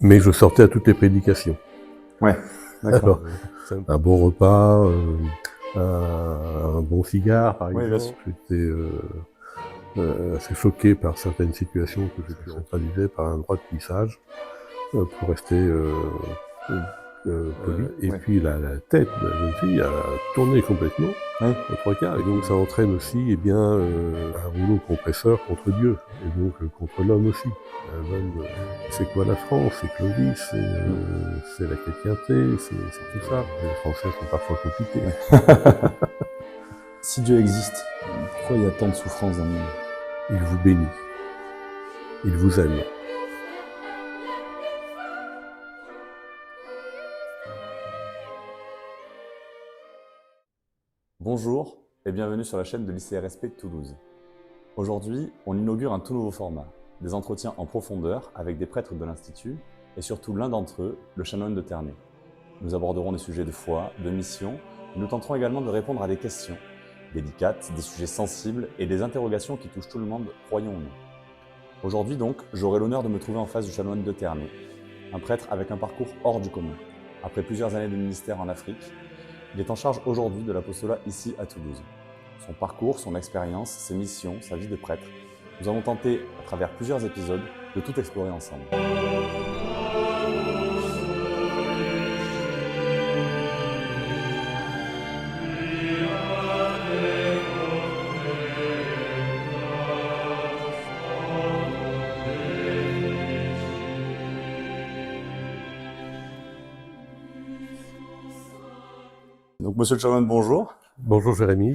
Mais je sortais à toutes les prédications. Ouais, d'accord. Alors, un bon repas, un bon cigare, par Oui, bien sûr. exemple. J'étais assez choqué par certaines situations que j'ai pu traduire par un droit de cuissage, pour rester poli. Et Ouais. puis la tête de la jeune fille a tourné complètement, Oui. aux trois quarts. Et donc ça entraîne aussi un rouleau compresseur contre Dieu, et donc contre l'homme aussi. L'homme, c'est quoi la France? C'est Clovis, c'est la chrétienté, c'est tout ça. Les Français sont parfois compliqués. Si Dieu existe, pourquoi il y a tant de souffrance dans le monde? Il vous bénit. Il vous aime. Bonjour et bienvenue sur la chaîne de l'ICRSP de Toulouse. Aujourd'hui, on inaugure un tout nouveau format, des entretiens en profondeur avec des prêtres de l'Institut et surtout l'un d'entre eux, le chanoine de Ternay. Nous aborderons des sujets de foi, de mission, et nous tenterons également de répondre à des questions délicates, des sujets sensibles et des interrogations qui touchent tout le monde, croyons ou non. Aujourd'hui donc, j'aurai l'honneur de me trouver en face du chanoine de Ternay, un prêtre avec un parcours hors du commun. Après plusieurs années de ministère en Afrique, il est en charge aujourd'hui de l'apostolat ici à Toulouse. Son parcours, son expérience, ses missions, sa vie de prêtre, nous avons tenté, à travers plusieurs épisodes, de tout explorer ensemble. Donc, monsieur le chanoine, bonjour. Bonjour Jérémy.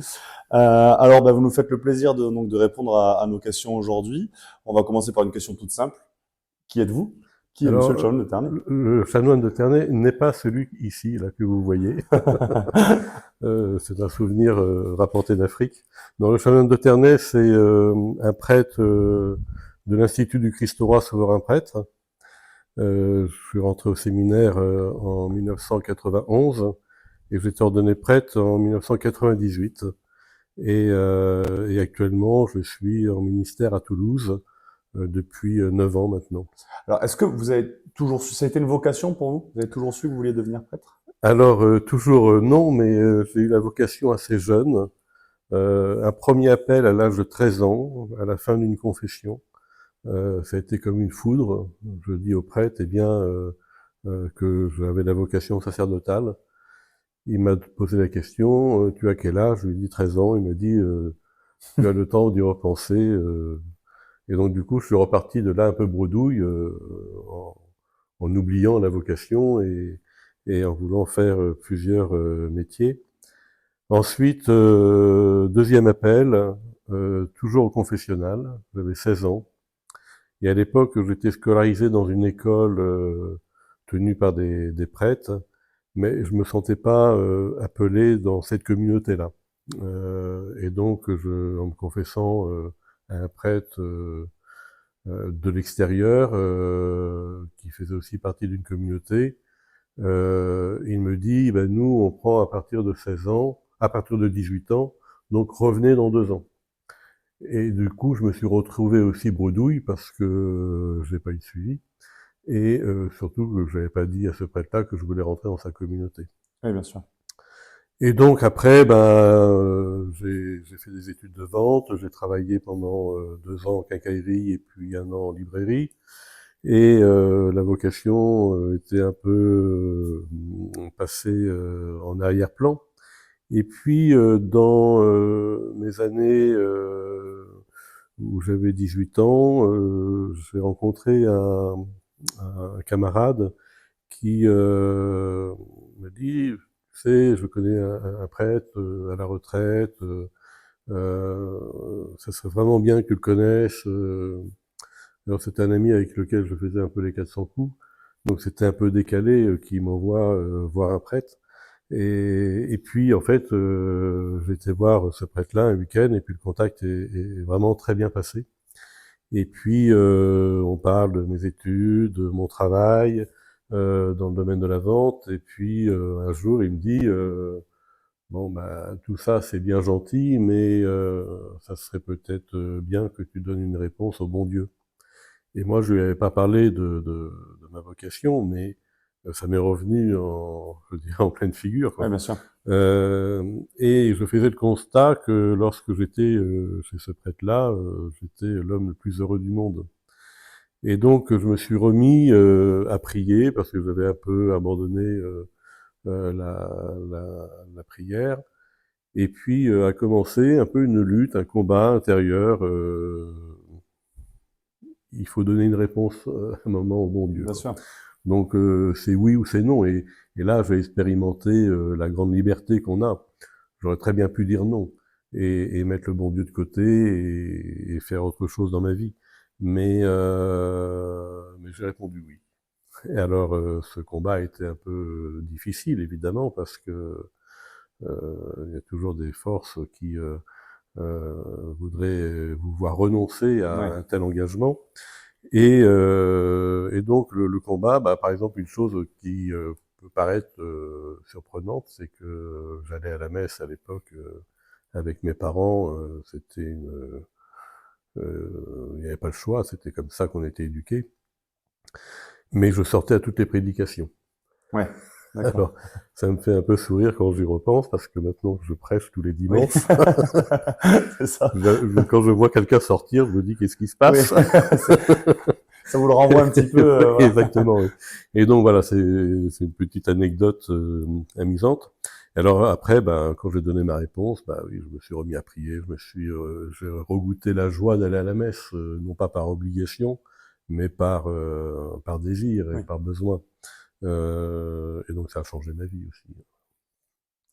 Alors, vous nous faites le plaisir de répondre à nos questions aujourd'hui. On va commencer par une question toute simple. Qui êtes-vous? Qui est monsieur le chanoine de Ternay? Le chanoine de Ternay n'est pas celui ici là que vous voyez. C'est un souvenir rapporté d'Afrique. Non, le chanoine de Ternay, c'est un prêtre de l'Institut du Christ Roi Souverain Prêtre. Je suis rentré au séminaire en 1991 et j'ai été ordonné prêtre en 1998. Et actuellement, je suis en ministère à Toulouse depuis 9 ans maintenant. Alors, est-ce que vous avez toujours su, ça a été une vocation pour vous? Vous avez toujours su que vous vouliez devenir prêtre? Alors, toujours non, mais j'ai eu la vocation assez jeune. Un premier appel à l'âge de 13 ans, à la fin d'une confession. Ça a été comme une foudre. Je dis au prêtre, que j'avais la vocation sacerdotale. Il m'a posé la question, tu as quel âge? Je lui ai dit 13 ans. Il m'a dit, tu as le temps d'y repenser. Et donc du coup, je suis reparti de là un peu bredouille, en oubliant la vocation et en voulant faire plusieurs métiers. Ensuite, deuxième appel, toujours au confessionnal, j'avais 16 ans. Et à l'époque, j'étais scolarisé dans une école tenue par des prêtres, mais je me sentais pas appelé dans cette communauté-là. Et donc, en me confessant à un prêtre de l'extérieur, qui faisait aussi partie d'une communauté, il me dit, nous, on prend à partir de 16 ans, à partir de 18 ans, donc revenez dans 2 ans. Et du coup, je me suis retrouvé aussi bredouille parce que j'ai pas eu de suivi. Et surtout que je n'avais pas dit à ce prêtre-là que je voulais rentrer dans sa communauté. Oui, bien sûr. Et donc après, j'ai fait des études de vente, j'ai travaillé pendant 2 ans en quincaillerie et puis 1 an en librairie. Et la vocation était un peu passée en arrière-plan. Et puis dans mes années où j'avais 18 ans, j'ai rencontré un camarade qui m'a dit, tu sais, je connais un prêtre à la retraite, ça serait vraiment bien que tu le connaisses. Alors c'était un ami avec lequel je faisais un peu les 400 coups, donc c'était un peu décalé qu'il m'envoie voir un prêtre. Et puis en fait, j'ai été voir ce prêtre-là un week-end, et puis le contact est vraiment très bien passé. Et puis on parle de mes études, de mon travail dans le domaine de la vente. Et puis un jour, il me dit tout ça c'est bien gentil, mais ça serait peut-être bien que tu donnes une réponse au bon Dieu. Et moi, je lui avais pas parlé de ma vocation, mais ça m'est revenu je dirais, en pleine figure, quoi. Ouais, bien sûr. Et je faisais le constat que lorsque j'étais chez ce prêtre-là, j'étais l'homme le plus heureux du monde. Et donc je me suis remis à prier parce que j'avais un peu abandonné la prière. Et puis a commencé un peu une lutte, un combat intérieur. Il faut donner une réponse à un moment au bon Dieu, Bien quoi. sûr. Donc c'est oui ou c'est non. Et là, j'ai expérimenté la grande liberté qu'on a. J'aurais très bien pu dire non et mettre le bon Dieu de côté et faire autre chose dans ma vie. Mais j'ai répondu oui. Et alors, ce combat a été un peu difficile, évidemment, parce que il y a toujours des forces qui voudraient vous voir renoncer à Ouais. un tel engagement. Et donc le combat, bah, par exemple, une chose qui peut paraître surprenante, c'est que j'allais à la messe à l'époque avec mes parents. C'était il n'y avait pas le choix, c'était comme ça qu'on était éduqués. Mais je sortais à toutes les prédications. Ouais, d'accord. Alors, ça me fait un peu sourire quand j'y repense, parce que maintenant je prêche tous les Oui, dimanches. c'est ça. Quand je vois quelqu'un sortir, je me dis qu'est-ce qui se Oui, passe. ça vous le renvoie un petit peu. Oui, Voilà. exactement. Oui. Et donc voilà, c'est une petite anecdote amusante. Alors après, ben, quand j'ai donné ma réponse, bah oui, je me suis remis à prier, j'ai regoûté la joie d'aller à la messe, non pas par obligation, mais par désir et Oui, par besoin. Et donc ça a changé ma vie aussi.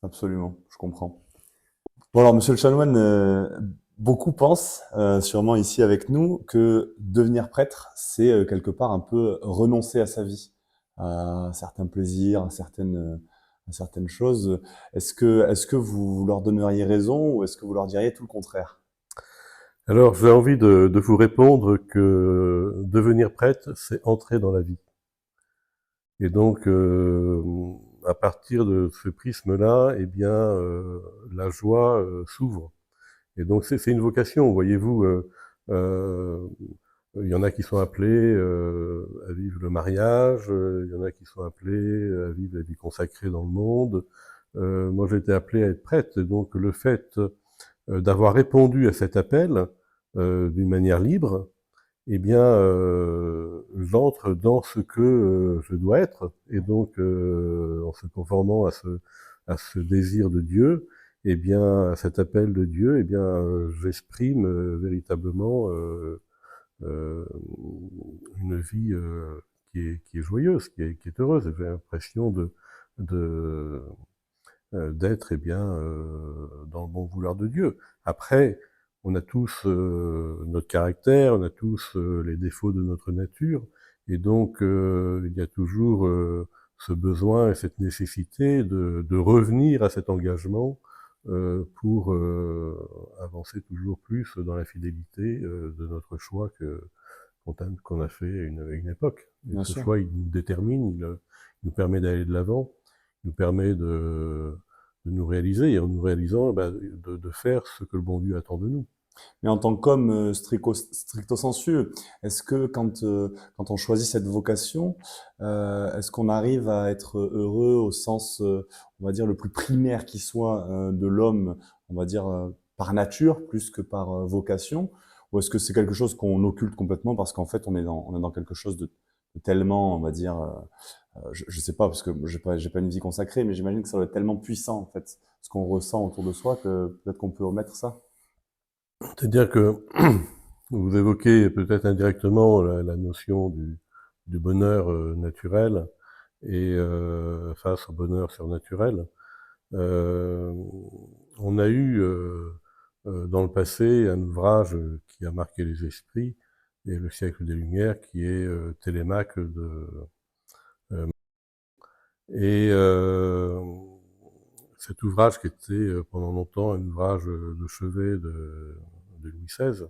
absolument, je comprends. Bon alors, monsieur le chanoine, beaucoup pensent, sûrement ici avec nous, que devenir prêtre, c'est quelque part un peu renoncer à sa vie, à certains plaisirs, à certaines choses. Est-ce que vous leur donneriez raison ou est-ce que vous leur diriez tout le contraire? Alors j'ai envie de vous répondre que devenir prêtre, c'est entrer dans la vie. Et donc, à partir de ce prisme-là, eh bien, la joie s'ouvre. Et donc, c'est une vocation, voyez-vous. Euh, il y en a qui sont appelés à vivre le mariage, il y en a qui sont appelés à vivre la vie consacrée dans le monde. Moi, j'ai été appelé à être prêtre, et donc le fait d'avoir répondu à cet appel d'une manière libre, eh bien, j'entre dans ce que je dois être, et donc en se conformant à ce désir de Dieu, eh bien, à cet appel de Dieu, eh bien, j'exprime véritablement euh, une vie qui est joyeuse, qui est heureuse. J'ai l'impression de d'être eh bien dans le bon vouloir de Dieu. Après, on a tous notre caractère, on a tous les défauts de notre nature, et donc il y a toujours ce besoin et cette nécessité de revenir à cet engagement pour avancer toujours plus dans la fidélité de notre choix qu'on a fait à une époque. Et Bien ce sûr. choix, il nous détermine, il nous permet d'aller de l'avant, il nous permet de nous réaliser, et en nous réalisant, eh ben, de faire ce que le bon Dieu attend de nous. Mais en tant qu'homme stricto sensu, est-ce que quand on choisit cette vocation, est-ce qu'on arrive à être heureux au sens, on va dire, le plus primaire qui soit de l'homme, on va dire, par nature, plus que par vocation? Ou est-ce que c'est quelque chose qu'on occulte complètement parce qu'en fait, on est dans quelque chose de tellement, on va dire, je sais pas, parce que j'ai pas une vie consacrée, mais j'imagine que ça doit être tellement puissant, en fait, ce qu'on ressent autour de soi, que peut-être qu'on peut omettre ça. C'est-à-dire que vous évoquez peut-être indirectement la notion du bonheur naturel et face au bonheur surnaturel. Euh, on a eu dans le passé un ouvrage qui a marqué les esprits et le siècle des Lumières, qui est Télémaque de et cet ouvrage qui était pendant longtemps un ouvrage de chevet de Louis XVI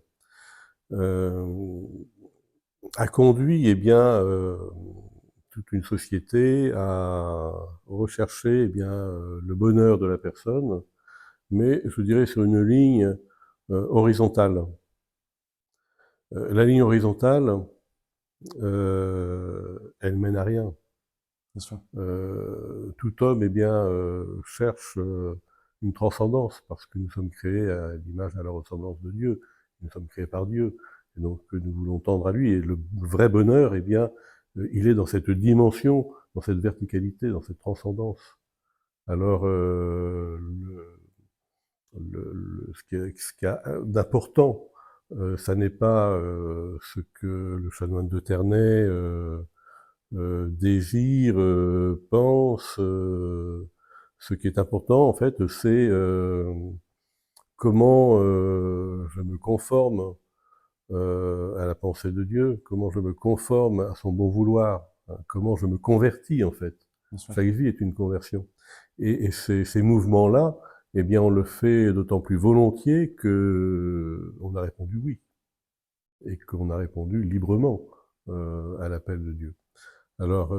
euh, a conduit eh bien toute une société à rechercher eh bien le bonheur de la personne, mais je dirais sur une ligne horizontale. La ligne horizontale, elle mène à rien. Bien sûr. Tout homme, eh bien, cherche une transcendance, parce que nous sommes créés à l'image et à la ressemblance de Dieu. Nous sommes créés par Dieu. Et donc, nous voulons tendre à lui. Et le vrai bonheur, eh bien, il est dans cette dimension, dans cette verticalité, dans cette transcendance. Alors, ce qui a d'important, ça n'est pas ce que le chanoine de Ternay désire, pense. Ce qui est important, en fait, c'est comment je me conforme à la pensée de Dieu, comment je me conforme à son bon vouloir, hein, comment je me convertis, en fait. Bien sûr. Chaque vie est une conversion. Et ces mouvements-là, eh bien, on le fait d'autant plus volontiers que on a répondu oui, et qu'on a répondu librement à l'appel de Dieu. Alors,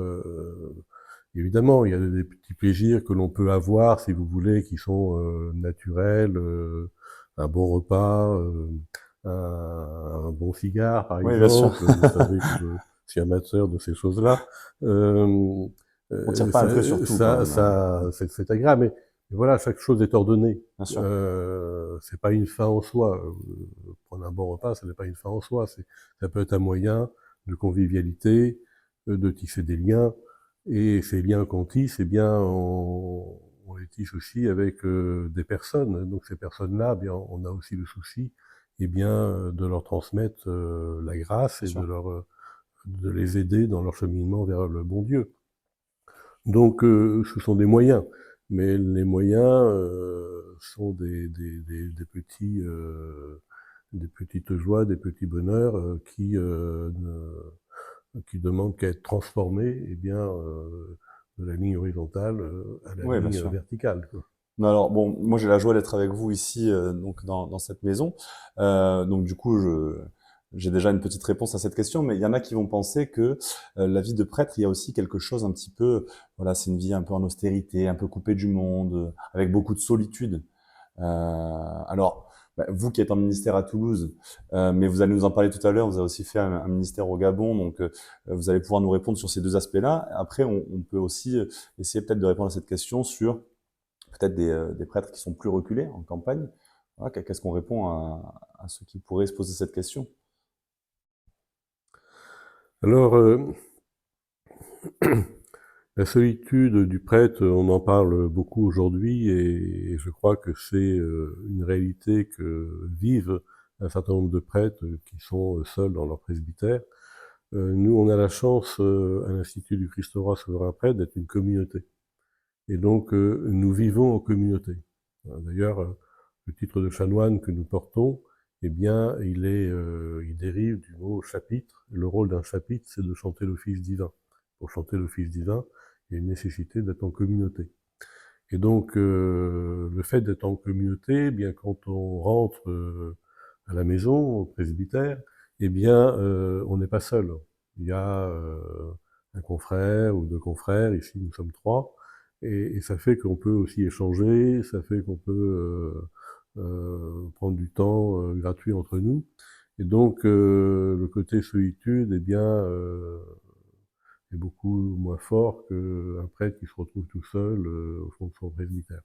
évidemment, il y a des petits plaisirs que l'on peut avoir, si vous voulez, qui sont naturels, un bon repas, un bon cigare, par Oui, bien sûr. exemple. Vous savez que je suis amateur de ces choses-là. Euh, On tire pas un trait sur tout quand même, hein. c'est agréable, mais voilà, chaque chose est ordonnée. Bien sûr. C'est pas une fin en soi. Prendre un bon repas, ça n'est pas une fin en soi. Ça peut être un moyen de convivialité, de tisser des liens. Et ces liens qu'on tisse, eh bien, on les tisse aussi avec des personnes. Donc ces personnes-là, eh bien, on a aussi le souci, eh bien, de leur transmettre la grâce Bien et sûr. de les aider dans leur cheminement vers le bon Dieu. Donc, ce sont des moyens, mais les moyens sont des petites joies, des petits bonheurs qui demandent qu'à être transformés, eh bien, de la ligne horizontale à la Oui, bien ligne sûr. verticale, quoi. Mais alors, bon, moi j'ai la joie d'être avec vous ici, donc dans cette maison. Donc du coup, j'ai déjà une petite réponse à cette question, mais il y en a qui vont penser que la vie de prêtre, il y a aussi quelque chose un petit peu, voilà, c'est une vie un peu en austérité, un peu coupée du monde, avec beaucoup de solitude. Alors, bah, vous qui êtes en ministère à Toulouse, mais vous allez nous en parler tout à l'heure, vous avez aussi fait un ministère au Gabon, donc vous allez pouvoir nous répondre sur ces deux aspects-là. Après, on peut aussi essayer peut-être de répondre à cette question sur peut-être des prêtres qui sont plus reculés en campagne. Voilà, qu'est-ce qu'on répond à ceux qui pourraient se poser cette question? Alors, la solitude du prêtre, on en parle beaucoup aujourd'hui, et je crois que c'est une réalité que vivent un certain nombre de prêtres qui sont seuls dans leur presbytère. Nous, on a la chance, à l'Institut du Christ-Roi Souverain Prêtre, d'être une communauté. Et donc, nous vivons en communauté. D'ailleurs, le titre de chanoine que nous portons, eh bien, il dérive du mot chapitre. Le rôle d'un chapitre, c'est de chanter l'office divin. Pour chanter l'office divin, il y a une nécessité d'être en communauté. Et donc, le fait d'être en communauté, eh bien, quand on rentre à la maison, au presbytère, eh bien, on n'est pas seul. Il y a un confrère ou deux confrères, ici nous sommes trois, et ça fait qu'on peut aussi échanger, ça fait qu'on peut prendre du temps gratuit entre nous. Et donc, le côté solitude, eh bien, est beaucoup moins fort qu'un prêtre qui se retrouve tout seul au fond de son presbytère.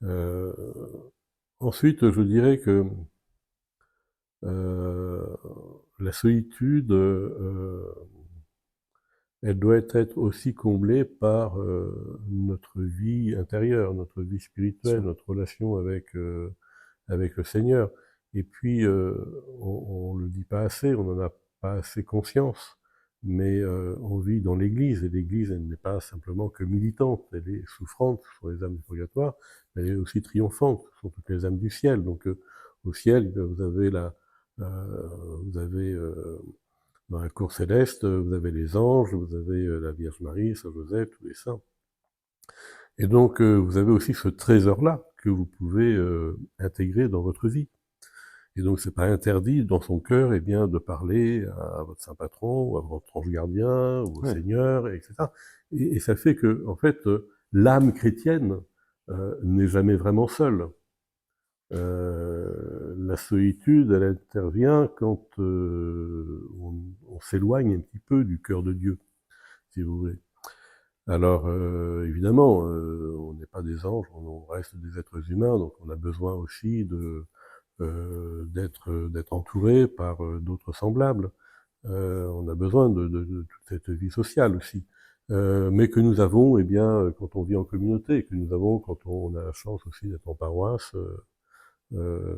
Euh, Ensuite, je dirais que euh, la solitude, elle doit être aussi comblée par notre vie intérieure, notre vie Bien spirituelle, sûr. notre relation avec le Seigneur. Et puis, on le dit pas assez, on n'en a pas assez conscience, mais on vit dans l'Église, et l'Église, elle n'est pas simplement que militante, elle est souffrante sur les âmes du purgatoire, mais elle est aussi triomphante sur toutes les âmes du ciel. Donc, au ciel, vous avez vous avez dans la cour céleste, vous avez les anges, vous avez la Vierge Marie, Saint Joseph, tous les saints. Et donc, vous avez aussi ce trésor-là que vous pouvez intégrer dans votre vie. Et donc, c'est pas interdit dans son cœur, eh bien, de parler à votre saint patron, ou à votre ange gardien, ou au Oui, Seigneur, etc. Et ça fait que, en fait, l'âme chrétienne n'est jamais vraiment seule. La solitude, elle intervient quand on s'éloigne un petit peu du cœur de Dieu, si vous voulez. Alors, évidemment, on n'est pas des anges, on reste des êtres humains, donc on a besoin aussi d'être entouré par d'autres semblables. On a besoin de toute cette vie sociale aussi. Mais que nous avons, eh bien, quand on vit en communauté, que nous avons quand on a la chance aussi d'être en paroisse, euh,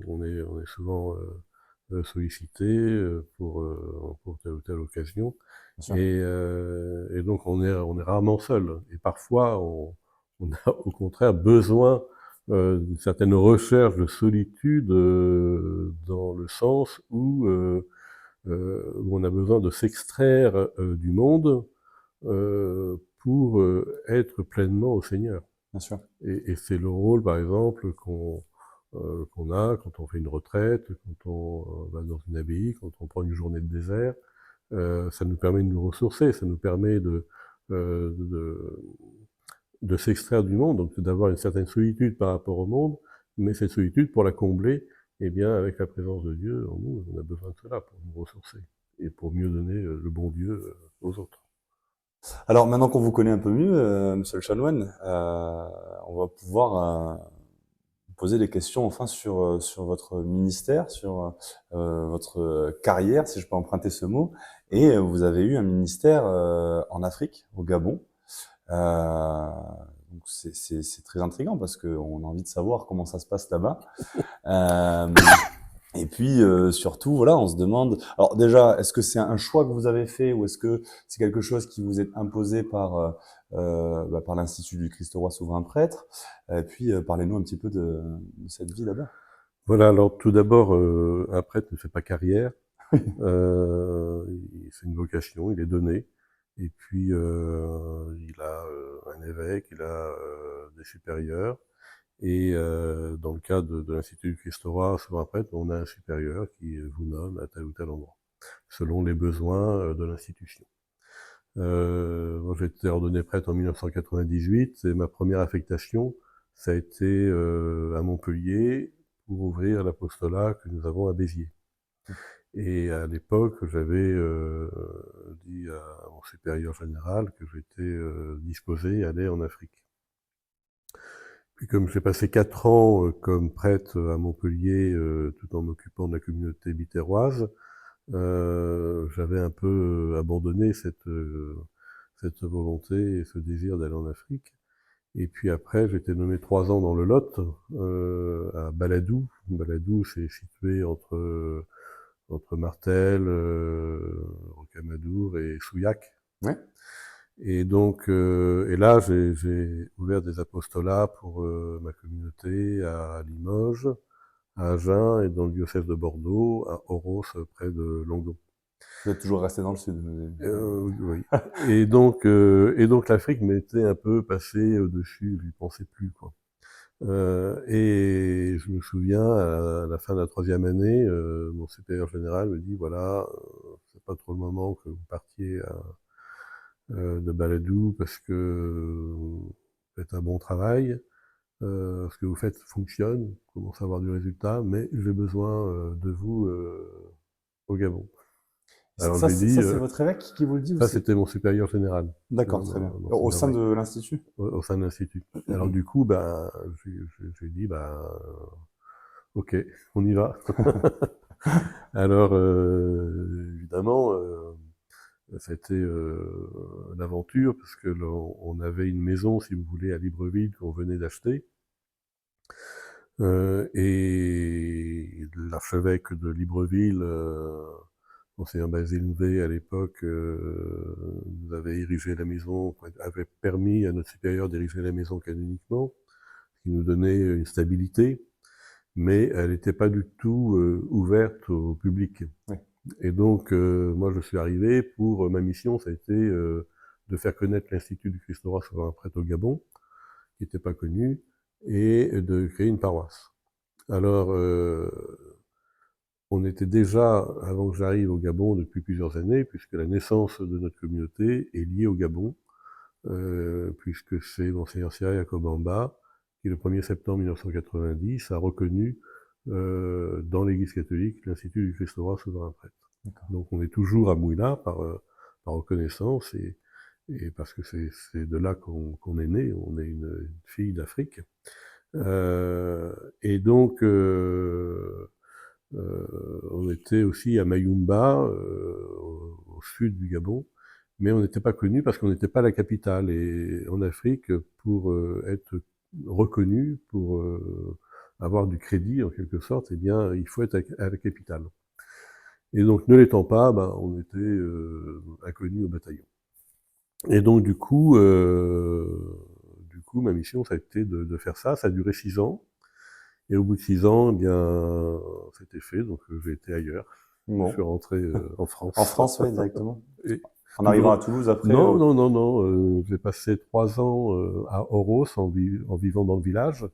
on est souvent sollicité pour telle ou telle occasion. Bien sûr. Et donc on est rarement seul. Et parfois on a au contraire besoin d'une certaine recherche de solitude dans le sens où on a besoin de s'extraire du monde pour être pleinement au Seigneur. Bien sûr. Et c'est le rôle, par exemple, qu'on a quand on fait une retraite, quand on va dans une abbaye, quand on prend une journée de désert. Ça nous permet de nous ressourcer, ça nous permet euh, de, de s'extraire du monde, donc d'avoir une certaine solitude par rapport au monde, mais cette solitude, pour la combler, eh bien, avec la présence de Dieu en nous, on a besoin de cela pour nous ressourcer et pour mieux donner le bon Dieu aux autres. Alors maintenant qu'on vous connaît un peu mieux, Monsieur le chanoine, on va pouvoir vous poser des questions enfin sur votre ministère, sur votre carrière, si je peux emprunter ce mot. Et vous avez eu un ministère en Afrique, au Gabon. Euh, donc c'est très intriguant parce qu'on a envie de savoir comment ça se passe là-bas. Euh, et puis surtout, voilà, on se demande. Alors déjà, est-ce que c'est un choix que vous avez fait ou est-ce que c'est quelque chose qui vous est imposé par l'Institut du Christ Roi Souverain Prêtre? Et puis parlez-nous un petit peu de cette vie là-bas. Voilà, alors tout d'abord, un prêtre ne fait pas carrière, c'est une vocation, il est donné, et puis il a un évêque, il a des supérieurs, et dans le cadre de l'Institut du Christ Roi, souvent un prêtre, on a un supérieur qui vous nomme à tel ou tel endroit, selon les besoins de l'institution. Moi, j'ai été ordonné prêtre en 1998, et ma première affectation, ça a été à Montpellier, pour ouvrir l'apostolat que nous avons à Béziers. Et à l'époque, j'avais dit à mon supérieur général que j'étais disposé à aller en Afrique. Puis comme j'ai passé 4 ans comme prêtre à Montpellier, tout en m'occupant de la communauté bitéroise, j'avais un peu abandonné cette volonté et ce désir d'aller en Afrique. Et puis après, j'ai été nommé 3 ans dans le Lot, à Baladou. Baladou, c'est situé entre Martel, Rocamadour et Souillac. Ouais. Et donc, et là, j'ai ouvert des apostolats pour ma communauté à Limoges, à Agen et dans le diocèse de Bordeaux, à Oros, près de Langon. Vous êtes toujours resté dans le sud. Oui. Et donc l'Afrique m'était un peu passée au-dessus, je n'y pensais plus, quoi. Et je me souviens, à la fin de la 3e année, mon supérieur général me dit, voilà, c'est pas trop le moment que vous partiez de Baladou parce que vous faites un bon travail, ce que vous faites fonctionne, vous commencez à avoir du résultat, mais j'ai besoin de vous au Gabon. Alors je Ça, lui ai dit, c'est votre évêque qui vous le dit ou ça c'est... c'était mon supérieur général, D'accord, très bien. Au Monseigneur sein Wright, de l'Institut? au sein de l'Institut. Alors du coup, ben, j'ai dit, ben, ok, on y va. Alors, évidemment, c'était l'aventure, parce que on avait une maison, si vous voulez, à Libreville, qu'on venait d'acheter. Et l'archevêque de Libreville, Monseigneur Basile V, à l'époque, nous avait érigé la maison, avait permis à notre supérieur d'ériger la maison canoniquement, ce qui nous donnait une stabilité, mais elle n'était pas du tout ouverte au public. Oui. Et donc, moi, je suis arrivé pour ma mission, ça a été de faire connaître l'Institut du Christ Roi Souverain Prêtre au Gabon, qui n'était pas connu, et de créer une paroisse. Alors, on était déjà, avant que j'arrive au Gabon, depuis plusieurs années, puisque la naissance de notre communauté est liée au Gabon, puisque c'est Monseigneur Cyril Akobamba qui le 1er septembre 1990 a reconnu dans l'Église catholique l'Institut du Christ-Roi souverain prêtre. Donc on est toujours à Mouila par reconnaissance et parce que c'est de là qu'on est né, on est une fille d'Afrique. Et donc on était aussi à Mayumba, au sud du Gabon, mais on n'était pas connu parce qu'on n'était pas la capitale. Et en Afrique, pour être reconnu, pour avoir du crédit en quelque sorte, eh bien, il faut être à la capitale. Et donc, ne l'étant pas, ben, on était inconnus au bataillon. Et donc, du coup, ma mission, ça a été de faire ça. Ça a duré 6 ans. Et au bout de 6 ans, eh bien, c'était fait. Donc, j'ai été ailleurs. Bon. Je suis rentré en France. En France, oui, directement. Et en arrivant à Toulouse après Non. J'ai passé 3 ans à Oros en vivant dans le village.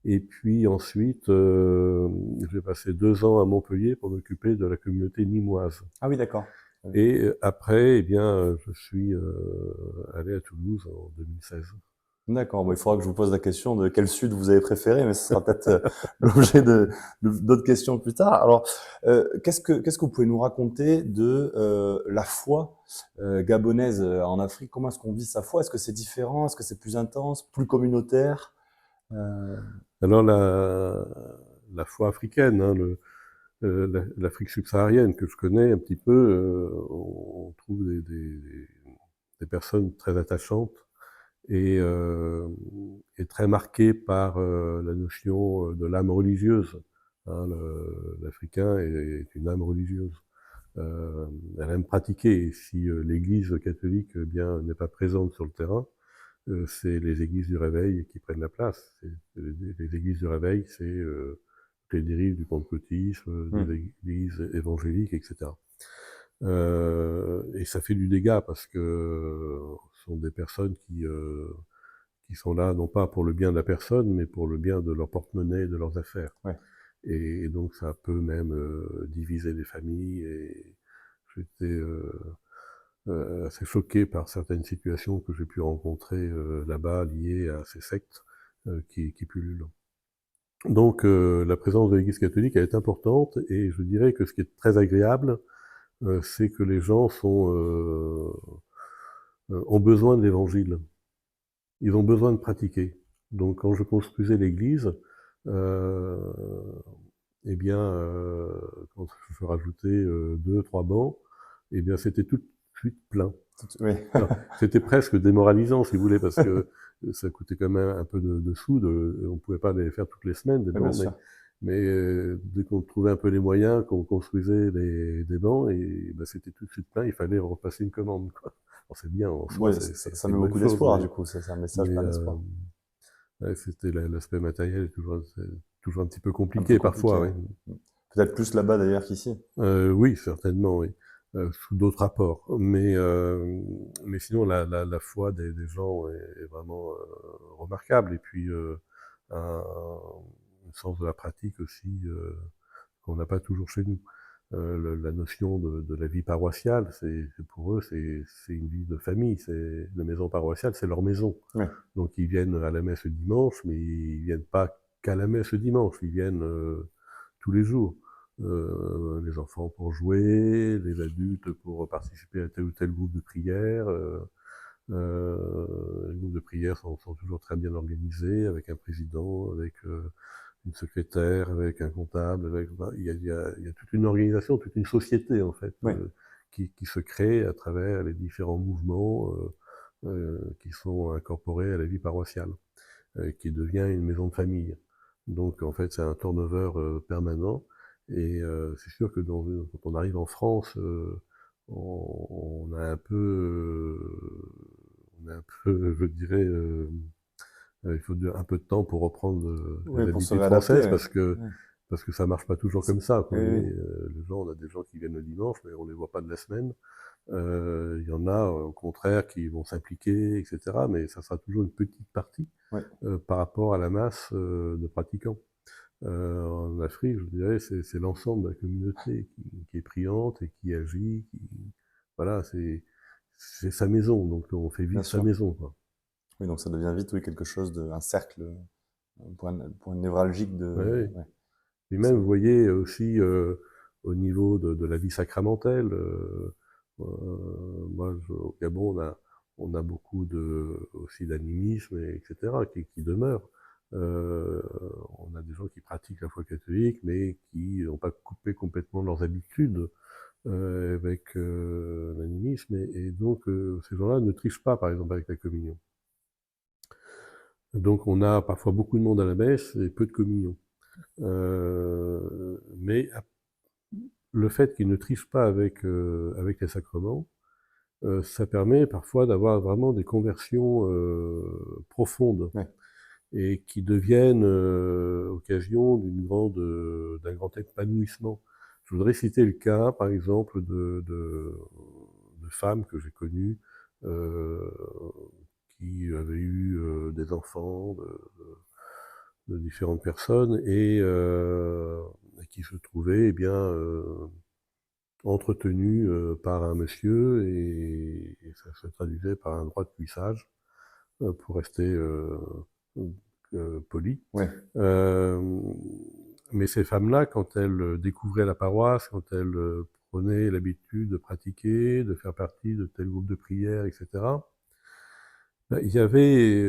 Et puis ensuite, j'ai passé 2 ans à Montpellier pour m'occuper de la communauté nîmoise. Ah oui, d'accord. Et après, eh bien, je suis allé à Toulouse en 2016. D'accord, bon, il faudra que je vous pose la question de quel sud vous avez préféré, mais ce sera peut-être l'objet d'autres questions plus tard. Alors, qu'est-ce que vous pouvez nous raconter de la foi gabonaise en Afrique? Comment est-ce qu'on vit sa foi? Est-ce que c'est différent? Est-ce que c'est plus intense, plus communautaire? Alors, la foi africaine, hein, l'Afrique subsaharienne que je connais un petit peu, on trouve des personnes très attachantes et très marquées par la notion de l'âme religieuse. Hein, l'Africain est une âme religieuse. Elle aime pratiquer. Et si l'Église catholique eh bien n'est pas présente sur le terrain, c'est les églises du réveil qui prennent la place. Les églises du réveil, c'est les dérives du pentecôtisme, des églises évangéliques, etc. Et ça fait du dégât parce que ce sont des personnes qui sont là non pas pour le bien de la personne, mais pour le bien de leur porte-monnaie et de leurs affaires. Ouais. Et donc ça peut même diviser des familles. Et j'étais assez choqué par certaines situations que j'ai pu rencontrer là-bas liées à ces sectes qui pullulent. Donc la présence de l'Église catholique elle est importante et je dirais que ce qui est très agréable, c'est que les gens ont besoin de l'Évangile. Ils ont besoin de pratiquer. Donc quand je construisais l'Église, eh bien, quand je rajoutais 2, 3 bancs, eh bien c'était tout de suite plein. Oui. C'était presque démoralisant, si vous voulez, parce que ça coûtait quand même un peu de sous. On pouvait pas les faire toutes les semaines, des bancs, mais dès qu'on trouvait un peu les moyens, qu'on construisait des bancs, et ben, c'était tout de suite plein, il fallait repasser une commande, quoi. Alors, c'est bien, en soi, ça met beaucoup d'espoir, du coup, c'est un message plein d'espoir. Ouais, c'était l'aspect matériel est toujours un petit peu compliqué parfois. Ouais. Oui. Peut-être plus là-bas d'ailleurs qu'ici. Oui, certainement, oui. Sous d'autres rapports. Mais sinon, la foi des gens est vraiment remarquable. Et puis, un sens de la pratique aussi qu'on n'a pas toujours chez nous. La notion de la vie paroissiale, pour eux, c'est une vie de famille. La maison paroissiale, c'est leur maison. Ouais. Donc ils viennent à la messe le dimanche, mais ils viennent pas qu'à la messe le dimanche, ils viennent tous les jours. Les enfants pour jouer, les adultes pour participer à tel ou tel groupe de prière. Les groupes de prière sont toujours très bien organisés, avec un président, avec une secrétaire, avec un comptable, il y a toute une organisation, toute une société en fait, oui. qui se crée à travers les différents mouvements qui sont incorporés à la vie paroissiale, qui devient une maison de famille. Donc en fait c'est un turnover permanent, et c'est sûr que quand on arrive en France, on a un peu, je dirais, il faut un peu de temps pour reprendre les habitudes françaises, parce que ça marche pas toujours comme ça. Les gens, on a des gens qui viennent le dimanche, mais on les voit pas de la semaine. Il y en a, au contraire, qui vont s'impliquer, etc. Mais ça sera toujours une petite partie par rapport à la masse de pratiquants. En Afrique, je dirais, c'est l'ensemble de la communauté qui est priante et qui agit. Voilà, c'est sa maison, donc on fait vivre sa maison, quoi. Oui, donc ça devient vite, oui, quelque chose un cercle point névralgique de... Ouais, ouais. Ouais. Et même, vous voyez aussi au niveau de la vie sacramentelle, moi, au Gabon, on a beaucoup aussi d'animisme, etc., qui demeure. Euh, on a des gens qui pratiquent la foi catholique, mais qui n'ont pas coupé complètement leurs habitudes avec l'animisme, et donc ces gens-là ne trichent pas, par exemple, avec la communion. Donc on a parfois beaucoup de monde à la messe et peu de communion. Mais le fait qu'ils ne trichent pas avec les sacrements, ça permet parfois d'avoir vraiment des conversions profondes Ouais. et qui deviennent occasion d'un grand épanouissement. Je voudrais citer le cas, par exemple, de femmes que j'ai connues euh, qui avaient eu des enfants de différentes personnes et qui se trouvaient eh bien entretenues par un monsieur et ça se traduisait par un droit de cuissage pour rester poli. Ouais. Euh, mais ces femmes-là, quand elles découvraient la paroisse, quand elles prenaient l'habitude de pratiquer, de faire partie de tel groupe de prière, etc., ben, il y avait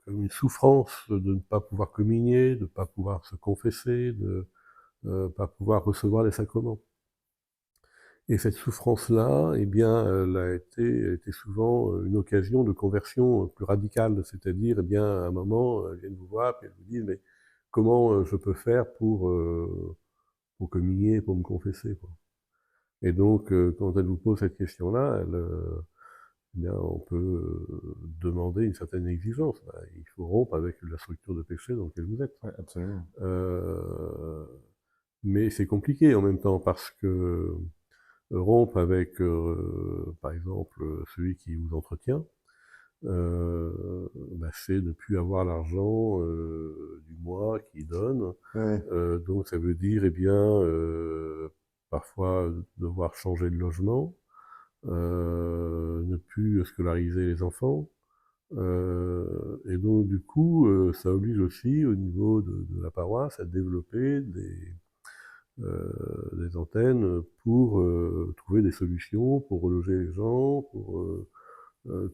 comme une souffrance de ne pas pouvoir communier, de ne pas pouvoir se confesser, de ne pas pouvoir recevoir les sacrements. Et cette souffrance-là, eh bien, elle a été souvent une occasion de conversion plus radicale, c'est-à-dire, eh bien, à un moment, elles viennent vous voir, puis elles vous disent, mais comment je peux faire pour communier, pour me confesser, quoi. Et donc, quand elles vous posent cette question-là, eh bien, on peut demander une certaine exigence. Il faut rompre avec la structure de péché dans laquelle vous êtes. Ouais, absolument. Mais c'est compliqué en même temps parce que rompre avec, par exemple, celui qui vous entretient, bah, c'est ne plus avoir l'argent du mois qu'il donne. Ouais. Donc ça veut dire, eh bien, parfois devoir changer de logement, ne plus scolariser les enfants. Et donc du coup, ça oblige aussi au niveau de la paroisse à développer des antennes pour trouver des solutions, pour reloger les gens, pour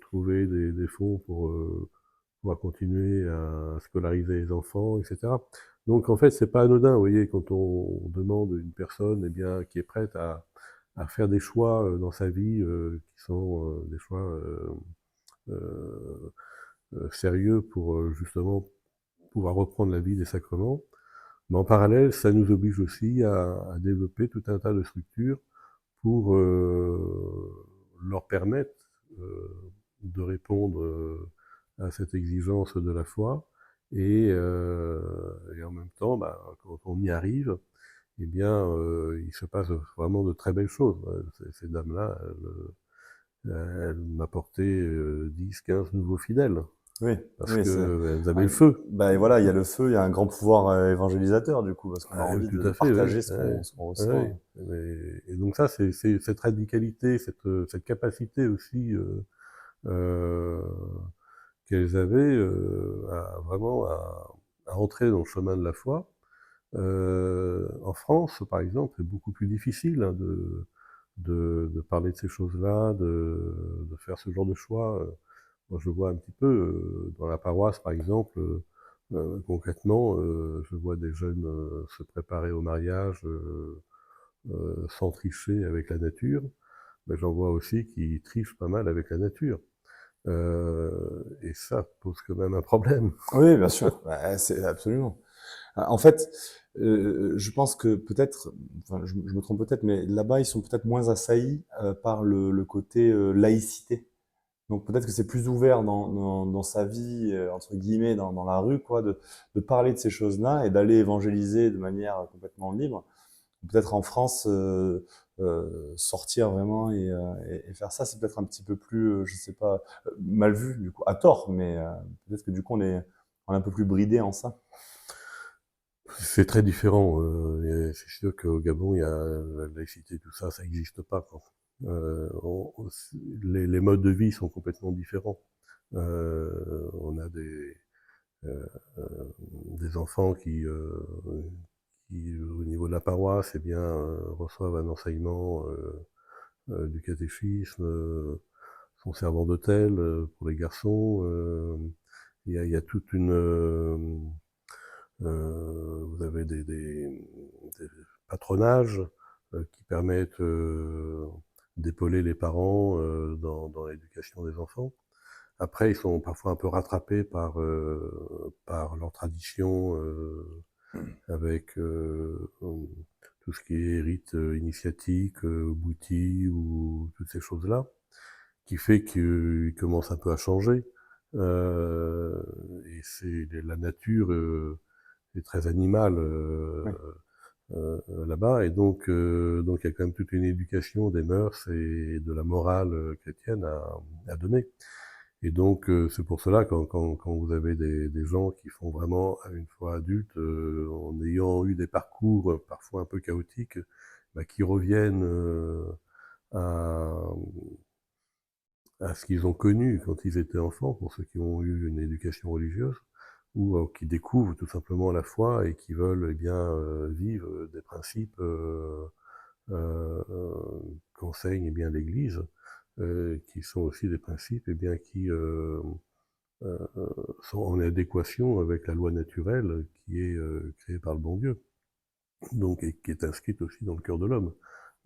trouver des fonds pour pouvoir continuer à scolariser les enfants, etc. Donc en fait, c'est pas anodin, vous voyez, quand on demande une personne eh bien, qui est prête à faire des choix dans sa vie qui sont des choix euh, sérieux pour justement pouvoir reprendre la vie des sacrements. Mais en parallèle, ça nous oblige aussi à développer tout un tas de structures pour leur permettre de répondre à cette exigence de la foi et en même temps, bah, quand on y arrive, eh bien, il se passe vraiment de très belles choses. Ces dames-là, elles m'apportaient 10, 15 nouveaux fidèles Oui, parce oui, c'est... qu'elles avaient le feu. Bah, et voilà, il y a le feu, il y a un grand pouvoir évangélisateur, du coup, parce qu'on a Ah, envie tout de à fait, oui. partager Ouais, ce qu'on reçoit. ouais. Et donc ça, c'est cette radicalité, cette capacité aussi euh, qu'elles avaient à entrer dans le chemin de la foi. En France, par exemple, c'est beaucoup plus difficile hein, de parler de ces choses-là, de faire ce genre de choix. Moi, je vois un petit peu dans la paroisse, par exemple, concrètement, je vois des jeunes se préparer au mariage sans tricher avec la nature, mais j'en vois aussi qui trichent pas mal avec la nature. Et ça pose quand même un problème. Oui, bien sûr, bah, c'est absolument. En fait, je pense que peut-être, enfin, je me trompe peut-être, mais là-bas, ils sont peut-être moins assaillis par le côté laïcité. Donc peut-être que c'est plus ouvert dans sa vie, entre guillemets, dans la rue, quoi, de parler de ces choses-là et d'aller évangéliser de manière complètement libre. Peut-être en France, sortir vraiment et faire ça, c'est peut-être un petit peu plus, je sais pas, mal vu, du coup, à tort, mais peut-être que du coup, on est un peu plus bridé en ça. C'est très différent. C'est sûr qu'au Gabon, il y a la laïcité, tout ça, ça n'existe pas, quoi. Les modes de vie sont complètement différents. On a des enfants qui, au niveau de la paroisse, eh bien, reçoivent un enseignement du catéchisme, sont servants d'hôtel pour les garçons. Il y a toute une... vous avez des patronages qui permettent d'épauler les parents dans l'éducation des enfants. Après, ils sont parfois un peu rattrapés par leur tradition avec tout ce qui est rite initiatique, bouti ou toutes ces choses-là, qui fait qu'ils commencent un peu à changer. Et c'est la nature est très animale Oui. là-bas, et donc il y a quand même toute une éducation des mœurs et de la morale chrétienne à donner. Et donc c'est pour cela quand vous avez des gens qui font vraiment une fois adultes, en ayant eu des parcours parfois un peu chaotiques, bah, qui reviennent à, à ce qu'ils ont connu quand ils étaient enfants, pour ceux qui ont eu une éducation religieuse, ou qui découvrent tout simplement la foi et qui veulent eh bien vivre des principes euh, qu'enseigne eh bien l'Église, qui sont aussi des principes eh bien qui euh, sont en adéquation avec la loi naturelle qui est créée par le bon Dieu, donc et qui est inscrite aussi dans le cœur de l'homme.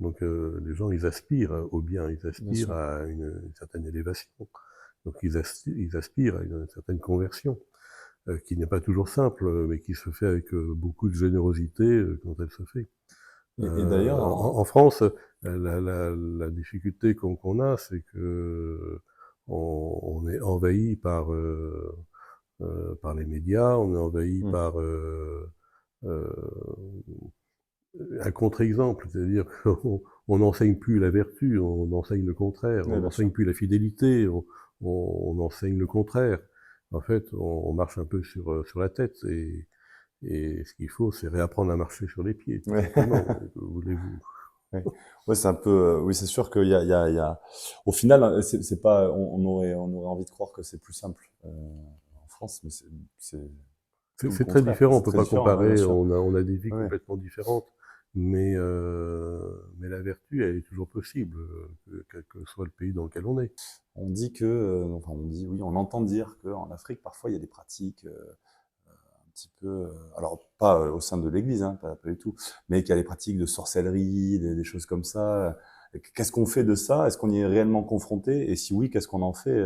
Donc les gens, ils aspirent au bien, ils aspirent à une certaine élévation. Donc ils aspirent à une certaine conversion, qui n'est pas toujours simple, mais qui se fait avec beaucoup de générosité quand elle se fait. Et d'ailleurs, En France, la difficulté qu'on a, c'est que on est envahi par les médias, on est envahi par un contre-exemple, c'est-à-dire qu'on n'enseigne plus la vertu, on enseigne le contraire, on bien sûr. n'enseigne plus la fidélité, on enseigne le contraire. En fait, on marche un peu sur la tête, et ce qu'il faut, c'est réapprendre à marcher sur les pieds, tout Ouais. simplement. Voulez-vous? Ouais, ouais, c'est un peu. Oui, c'est sûr qu'il y a. Au final, c'est pas. On aurait envie de croire que c'est plus simple en France, mais c'est tout le C'est très contraire. différent, on C'est peut très pas différent, ouais, bien comparer, sûr. on a des vies Ouais. complètement différentes, mais la vertu, elle est toujours possible, quel que soit le pays dans lequel on est. On dit que, enfin, on dit, oui, on entend dire qu'en Afrique, parfois, il y a des pratiques un petit peu. Alors, pas au sein de l'Église, hein, pas du tout, mais qu'il y a des pratiques de sorcellerie, des choses comme ça. Qu'est-ce qu'on fait de ça? Est-ce qu'on y est réellement confronté? Et si oui, qu'est-ce qu'on en fait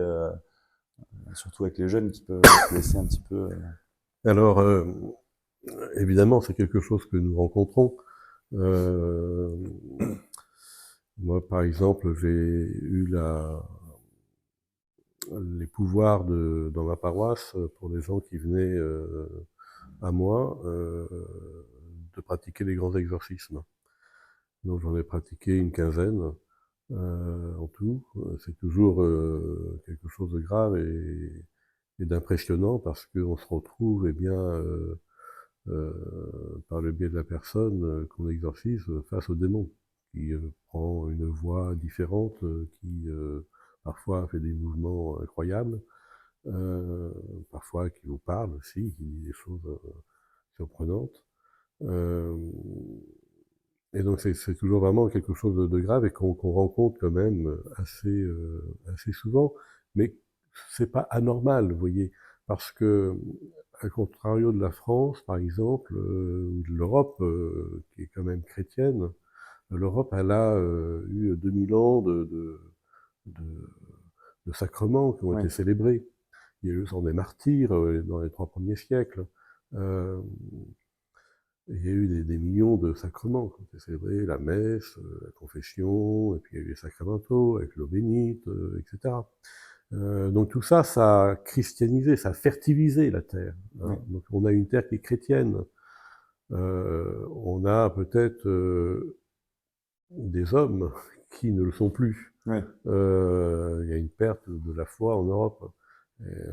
surtout avec les jeunes qui peuvent se laisser un petit peu. Alors, évidemment, c'est quelque chose que nous rencontrons. Euh, Moi, par exemple, j'ai eu les pouvoirs dans ma paroisse pour les gens qui venaient à moi de pratiquer les grands exorcismes. Donc j'en ai pratiqué une quinzaine en tout. C'est toujours quelque chose de grave et d'impressionnant parce qu'on se retrouve eh bien par le biais de la personne qu'on exorcise face au démon qui prend une voix différente, qui parfois fait des mouvements incroyables, parfois qui vous parle aussi, qui dit des choses surprenantes. Euh, et donc c'est toujours vraiment quelque chose de grave et qu'on rencontre quand même assez souvent, mais c'est pas anormal, vous voyez, parce que à contrario de la France, par exemple, ou de l'Europe, qui est quand même chrétienne, l'Europe, elle a eu 2000 ans de, de sacrements qui ont Oui. été célébrés. Il y a eu le sang des martyrs dans les 3 premiers siècles. Euh, il y a eu des millions de sacrements qui ont été célébrés, la messe, la confession, et puis il y a eu les sacramentaux avec l'eau bénite, etc. Donc tout ça, ça a christianisé, ça a fertilisé la terre. Hein. Oui. Donc on a une terre qui est chrétienne. On a peut-être des hommes qui ne le sont plus. Oui. Il y a une perte de la foi en Europe.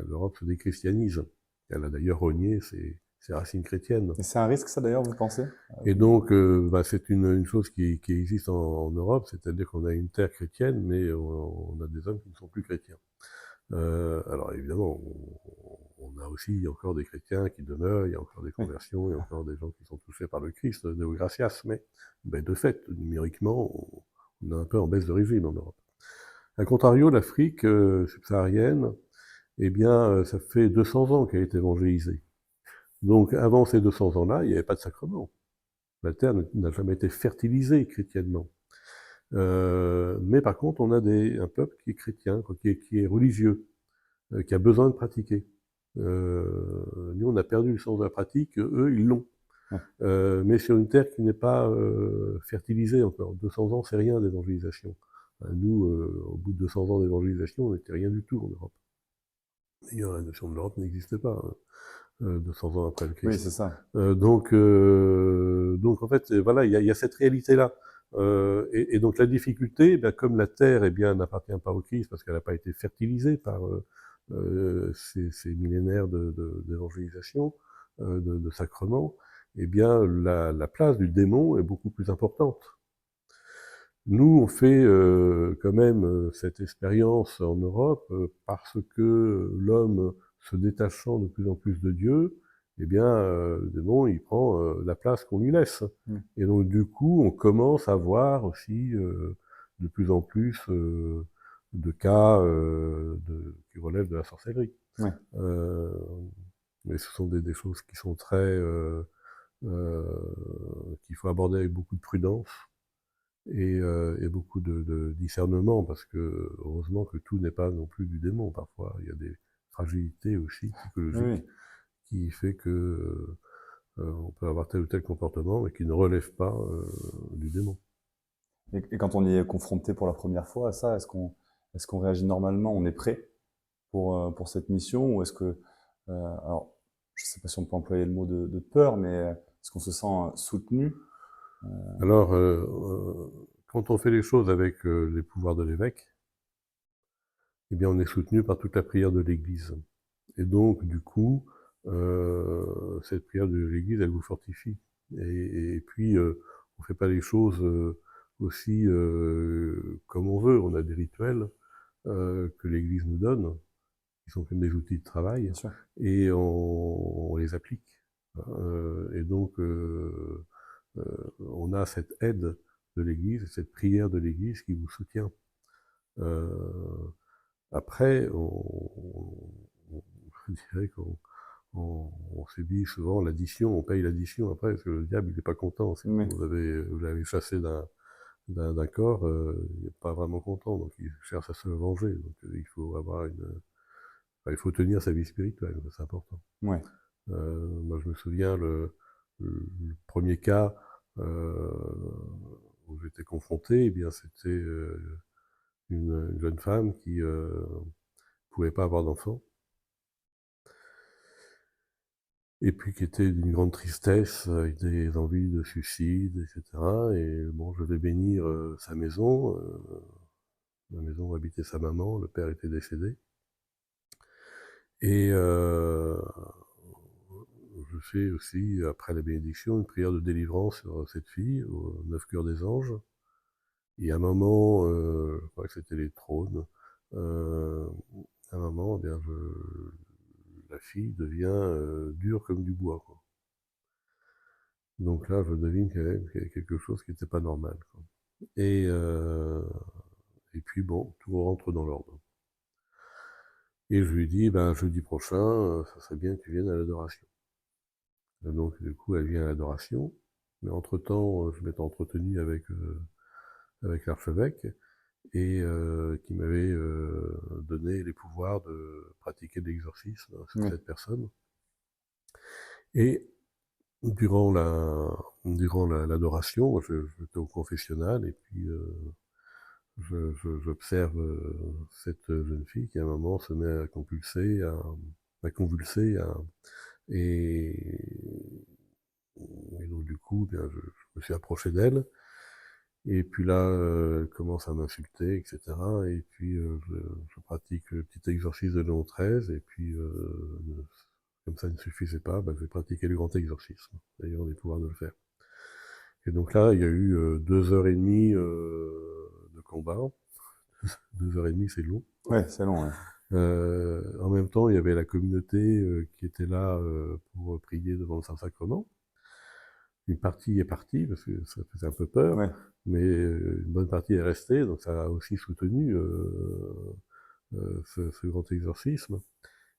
L'Europe se déchristianise. Elle a d'ailleurs renié ses racines chrétiennes. Et c'est un risque, ça d'ailleurs, vous pensez? Et donc, bah, c'est une chose qui existe en Europe, c'est-à-dire qu'on a une terre chrétienne, mais on a des hommes qui ne sont plus chrétiens. Alors évidemment, on a aussi encore des chrétiens qui demeurent, il y a encore des Oui. conversions, il y a encore des gens qui sont touchés par le Christ, Deo gratias, mais de fait, numériquement, on est un peu en baisse de régime en Europe. A contrario, l'Afrique subsaharienne, eh bien, ça fait 200 ans qu'elle est évangélisée. Donc, avant ces 200 ans-là, il n'y avait pas de sacrement. La terre n'a jamais été fertilisée chrétiennement. Mais par contre, on a un peuple qui est chrétien, qui est religieux, qui a besoin de pratiquer. Nous, on a perdu le sens de la pratique, eux, ils l'ont. Ouais. Mais sur une terre qui n'est pas fertilisée encore. 200 ans, c'est rien d'évangélisation. Nous, au bout de 200 ans d'évangélisation, on n'était rien du tout en Europe. D'ailleurs, la notion de l'Europe n'existait pas, 200 ans après le Oui, Christ. c'est ça. Donc, en fait, voilà, il y a cette réalité-là. Et donc la difficulté, comme la terre n'appartient pas au Christ parce qu'elle n'a pas été fertilisée par ces millénaires d'évangélisation, de sacrement, la place du démon est beaucoup plus importante. Nous, on fait quand même cette expérience en Europe parce que l'homme, se détachant de plus en plus de Dieu, le démon, il prend la place qu'on lui laisse. Et donc, du coup, on commence à voir aussi de plus en plus de cas qui relèvent de la sorcellerie. Ouais. Mais ce sont des choses qui sont très... qu'il faut aborder avec beaucoup de prudence et beaucoup de discernement, parce que heureusement que tout n'est pas non plus du démon. Parfois, il y a des fragilités aussi psychologiques qui fait que on peut avoir tel ou tel comportement, mais qui ne relève pas du démon. Et quand on y est confronté pour la première fois à ça, est-ce qu'on réagit normalement? On est prêt pour cette mission? Ou est-ce que, alors, je sais pas si on peut employer le mot de peur, mais est-ce qu'on se sent soutenu? Alors, quand on fait les choses avec les pouvoirs de l'évêque, on est soutenu par toute la prière de l'Église. Et donc, du coup, cette prière de l'Église, elle vous fortifie. Et puis, on fait pas les choses aussi comme on veut. On a des rituels que l'Église nous donne, qui sont comme des outils de travail, Bien sûr. et on les applique. Et donc, on a cette aide de l'Église, cette prière de l'Église qui vous soutient. Après, je dirais qu'on subit souvent l'addition, on paye l'addition après, parce que le diable, il n'est pas content. Si Oui. vous l'avez chassé d'un corps, il n'est pas vraiment content, donc il cherche à se venger. Donc il faut il faut tenir sa vie spirituelle, c'est important. Ouais. Moi, je me souviens le premier cas où j'étais confronté, c'était une jeune femme qui pouvait pas avoir d'enfant, et puis qui était d'une grande tristesse, avec des envies de suicide, etc. Et bon, je vais bénir sa maison, la maison où habitait sa maman, le père était décédé. Et je fais aussi, après la bénédiction, une prière de délivrance sur cette fille, au 9 cœurs des anges. Et à un moment, je crois que c'était les trônes, à un moment, la fille devient dure comme du bois, quoi. Donc là, je devine quand même qu'il y a quelque chose qui n'était pas normal, quoi. Et, et puis bon, tout rentre dans l'ordre. Et je lui dis, jeudi prochain, ça serait bien que tu viennes à l'adoration. Donc du coup, elle vient à l'adoration. Mais entre-temps, je m'étais entretenu avec l'archevêque, et qui m'avait donné les pouvoirs de pratiquer l'exorcisme sur cette personne. Et durant l'adoration, j'étais au confessionnal, et puis j'observe cette jeune fille qui à un moment se met à convulser, et, et donc du coup, je me suis approché d'elle, et puis là, elle commence à m'insulter, etc. Et puis je pratique le petit exorcisme de Léon XIII, et puis comme ça ne suffisait pas, je vais pratiquer le grand exorcisme, ayant les pouvoirs de le faire. Et donc là, il y a eu 2 heures et demie de combat. 2 heures et demie, c'est long. Ouais, c'est long, ouais. En même temps, il y avait la communauté qui était là pour prier devant le Saint-Sacrement. Une partie est partie, parce que ça faisait un peu peur, Ouais. mais une bonne partie est restée, donc ça a aussi soutenu ce grand exorcisme.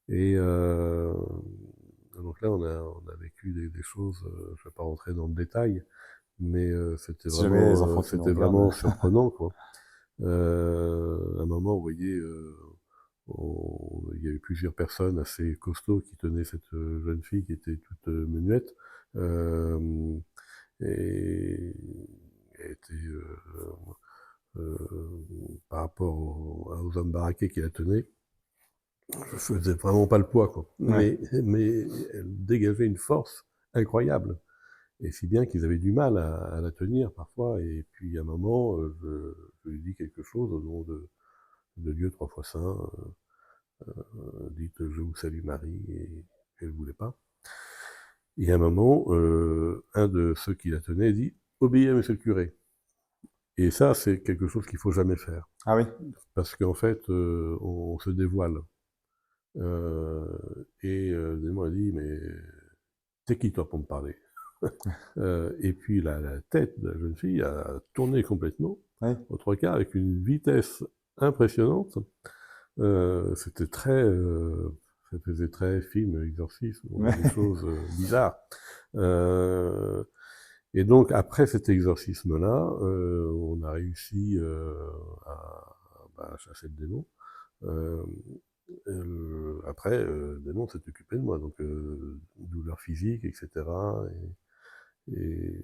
Et donc là, on a vécu des choses, je ne vais pas rentrer dans le détail, mais Si jamais il y a des enfants qui nous c'était regardent. vraiment surprenant, quoi. À un moment, vous voyez, il y avait plusieurs personnes assez costauds qui tenaient cette jeune fille qui était toute menuette, et elle était, par rapport aux hommes baraqués qui la tenaient, je faisais vraiment pas le poids, quoi. Ouais. Mais elle dégageait une force incroyable. Et si bien qu'ils avaient du mal à la tenir parfois. Et puis à un moment, je lui dis quelque chose au nom de Dieu trois fois saint. Dites je vous salue Marie, et elle ne voulait pas. Et à un moment, un de ceux qui la tenaient dit obéissez à monsieur le curé. Et ça, c'est quelque chose qu'il faut jamais faire. Ah oui. Parce qu'en fait, on se dévoile. Démon a dit mais t'es qui toi pour me parler? Et puis la tête de la jeune fille a tourné complètement, Ouais. aux trois quarts, avec une vitesse impressionnante. C'était très, ça faisait très film exorcisme, Ouais. des choses bizarres. Et donc après cet exorcisme-là, on a réussi à chasser le démon. Après, le démon s'est occupé de moi, donc douleur physique, etc. Et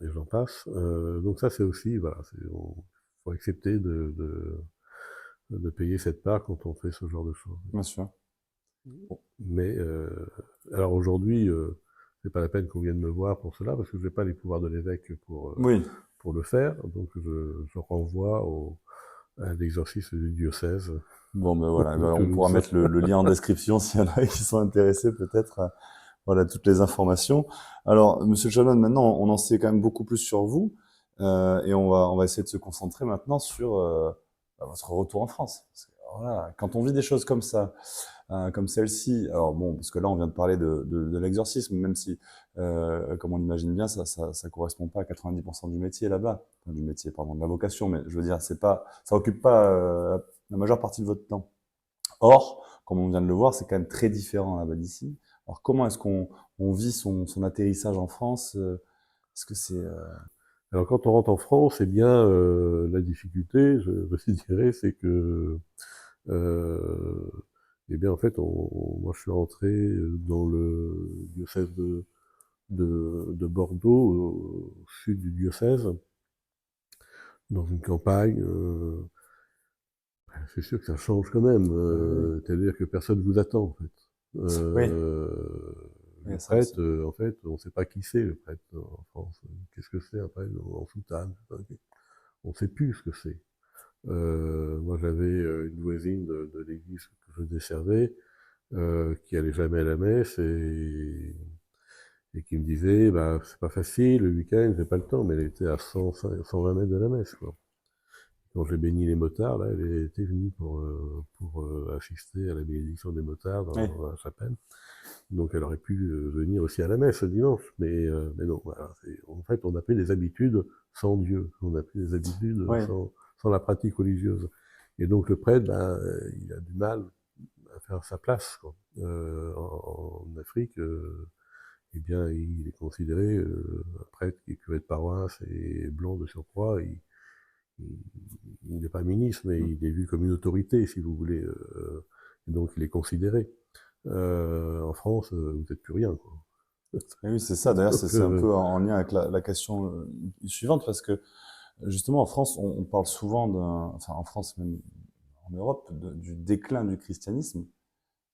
j'en passe. Donc ça, c'est aussi, voilà, faut accepter de payer cette part quand on fait ce genre de choses. Bien sûr. Mais alors aujourd'hui, c'est pas la peine qu'on vienne me voir pour cela, parce que je n'ai pas les pouvoirs de l'évêque Oui. pour le faire. Donc je renvoie à l'exorcisme du diocèse Bon, ben voilà, de on pourra Toulouse. mettre le lien en description s'il y en a qui sont intéressés, peut-être. Voilà, toutes les informations. Alors, Monsieur Chalon, maintenant, on en sait quand même beaucoup plus sur vous, et on va essayer de se concentrer maintenant sur votre retour en France. Parce que, voilà, quand on vit des choses comme celle-ci, alors bon, parce que là, on vient de parler de l'exorcisme, même si, comme on l'imagine bien, ça correspond pas à 90% du métier là-bas, enfin, du métier, pardon, de la vocation, mais je veux dire, c'est pas, ça occupe pas la majeure partie de votre temps. Or, comme on vient de le voir, c'est quand même très différent là-bas d'ici. Alors, comment est-ce qu'on vit son atterrissage en France? Est-ce que c'est... Alors quand on rentre en France, eh bien la difficulté, je dirais, c'est que eh bien en fait, moi je suis rentré dans le diocèse de Bordeaux, au sud du diocèse, dans une campagne. C'est sûr que ça change quand même. Oui, C'est-à-dire que personne vous attend en fait. oui, il y Le a ça aussi. prêtre, en fait, on ne sait pas qui c'est le prêtre en France. Qu'est-ce que c'est un prêtre en soutane? On ne sait plus ce que c'est. Moi, j'avais une voisine de l'église que je desservais, qui allait jamais à la messe et qui me disait, bah, c'est pas facile, le week-end, j'ai pas le temps, mais elle était à 120 mètres de la messe, quoi. Quand j'ai béni les motards, là, elle était venue pour assister à la bénédiction des motards Oui, dans la chapelle. Donc elle aurait pu venir aussi à la messe le dimanche, mais non, voilà. En fait, on a pris des habitudes sans Dieu, on a pris des habitudes oui, sans la pratique religieuse. Et donc le prêtre, ben, il a du mal à faire sa place, quoi. En Afrique, eh bien, il est considéré un prêtre qui est curé de paroisse et blanc de surcroît. Il n'est pas ministre, mais il est vu comme une autorité, si vous voulez. Et donc il est considéré. En France, vous n'êtes plus rien, quoi. et oui, c'est ça. D'ailleurs, Donc, c'est un peu en lien avec la question suivante, parce que justement, en France, on parle souvent enfin en France, même en Europe, du déclin du christianisme.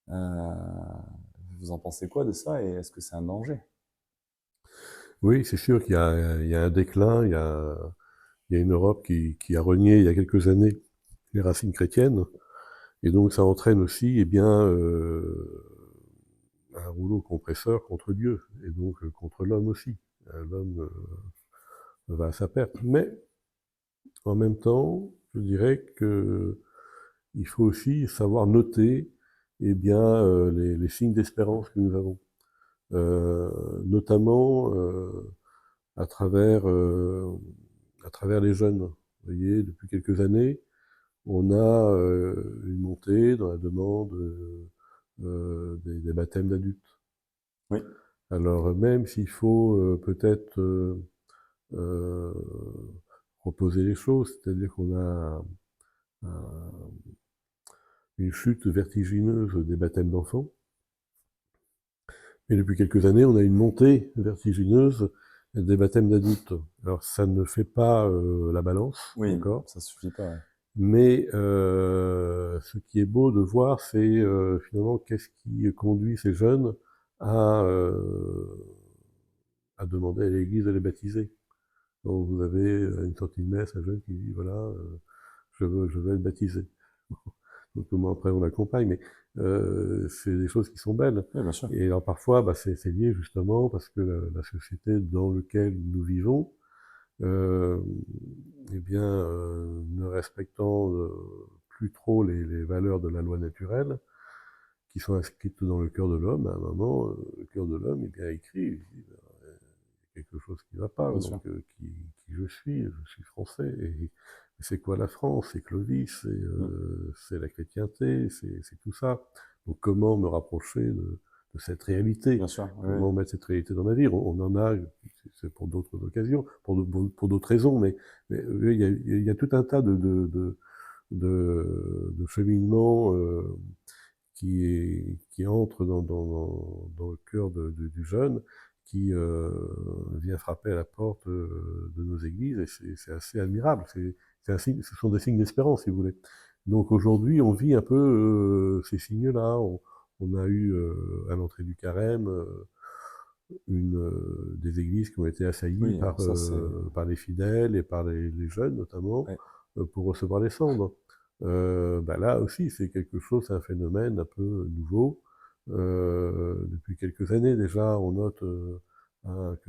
Euh, Vous en pensez quoi de ça, et est-ce que c'est un danger? oui, c'est sûr il y a un déclin, il y a une Europe qui a renié il y a quelques années les racines chrétiennes, et donc ça entraîne aussi, eh bien, un rouleau compresseur contre Dieu, et donc contre l'homme aussi. L'homme va à sa perte. Mais en même temps, je dirais que il faut aussi savoir noter eh bien, les signes d'espérance que nous avons. Notamment à travers, euh, à travers les jeunes. Vous voyez, depuis quelques années, on a une montée dans la demande des baptêmes d'adultes. Oui, Alors même s'il faut peut-être euh, reposer les choses, c'est-à-dire qu'on a une chute vertigineuse des baptêmes d'enfants, et depuis quelques années, on a une montée vertigineuse des baptêmes d'adultes. Alors ça ne fait pas la balance oui, encore, ça suffit pas. Ouais. mais ce qui est beau de voir, c'est finalement qu'est-ce qui conduit ces jeunes à, euh, à demander à l'Église de les baptiser. Donc vous avez à une sortie de messe un jeune qui dit voilà, je veux être baptisé. Donc moi après on l'accompagne, mais c'est des choses qui sont belles. Oui, bien sûr. Et alors parfois bah, c'est lié justement parce que la société dans laquelle nous vivons, euh, eh bien, ne respectant plus trop les valeurs de la loi naturelle, qui sont inscrites dans le cœur de l'homme, à un moment, le cœur de l'homme, eh bien, écrit, il dit, ben, il y a quelque chose qui ne va pas, Bien donc sûr. qui je suis français, et c'est quoi la France? C'est Clovis, Mm. c'est la chrétienté, c'est tout ça. Donc comment me rapprocher de cette réalité? Bien sûr. Oui, oui. Comment mettre cette réalité dans ma vie? On en a, c'est pour d'autres occasions, pour d'autres raisons, mais il y a tout un tas de cheminements qui entre dans le cœur du jeune, qui vient frapper à la porte de nos églises, et c'est assez admirable. Ce sont des signes d'espérance, si vous voulez. Donc aujourd'hui, on vit un peu ces signes-là. On a eu à l'entrée du carême des églises qui ont été assaillies Oui, alors ça, c'est. par les fidèles et par les jeunes notamment Ouais. pour recevoir les cendres. Bah là aussi, c'est quelque chose, c'est un phénomène un peu nouveau. Depuis quelques années déjà, on note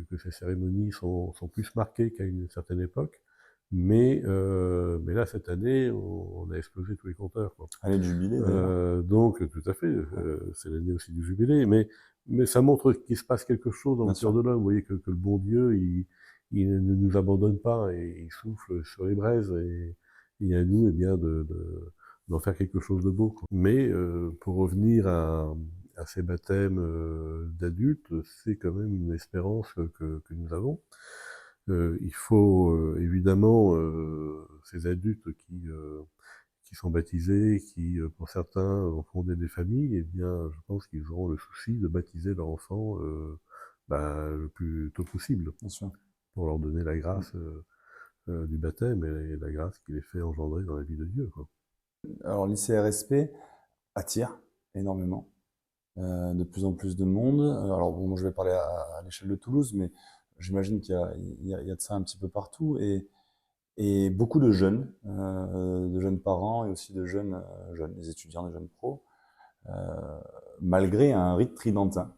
que ces cérémonies sont plus marquées qu'à une certaine époque. Mais là, cette année, on a explosé tous les compteurs, quoi. Année de jubilé, d'ailleurs. Donc, tout à fait, Ouais. c'est l'année aussi du jubilé, mais ça montre qu'il se passe quelque chose dans Bien le cœur sûr. de l'homme. Vous voyez que le bon Dieu, il ne nous abandonne pas et il souffle sur les braises et à nous, eh bien, d'en faire quelque chose de beau, quoi. Mais pour revenir à ces baptêmes d'adultes, c'est quand même une espérance que nous avons. Il faut évidemment ces adultes qui sont baptisés, qui pour certains ont fondé des familles, eh bien je pense qu'ils auront le souci de baptiser leur enfant bah, le plus tôt possible Bien sûr. pour leur donner la Mm. grâce du baptême et la grâce qui les fait engendrer dans la vie de Dieu, quoi. Alors, l'ICRSP attire énormément. De plus en plus de monde. Alors, bon, moi, je vais parler à l'échelle de Toulouse, mais j'imagine qu'il y a de ça un petit peu partout. Et beaucoup de jeunes parents et aussi de jeunes, des étudiants, des jeunes pros, euh, malgré un rite tridentin.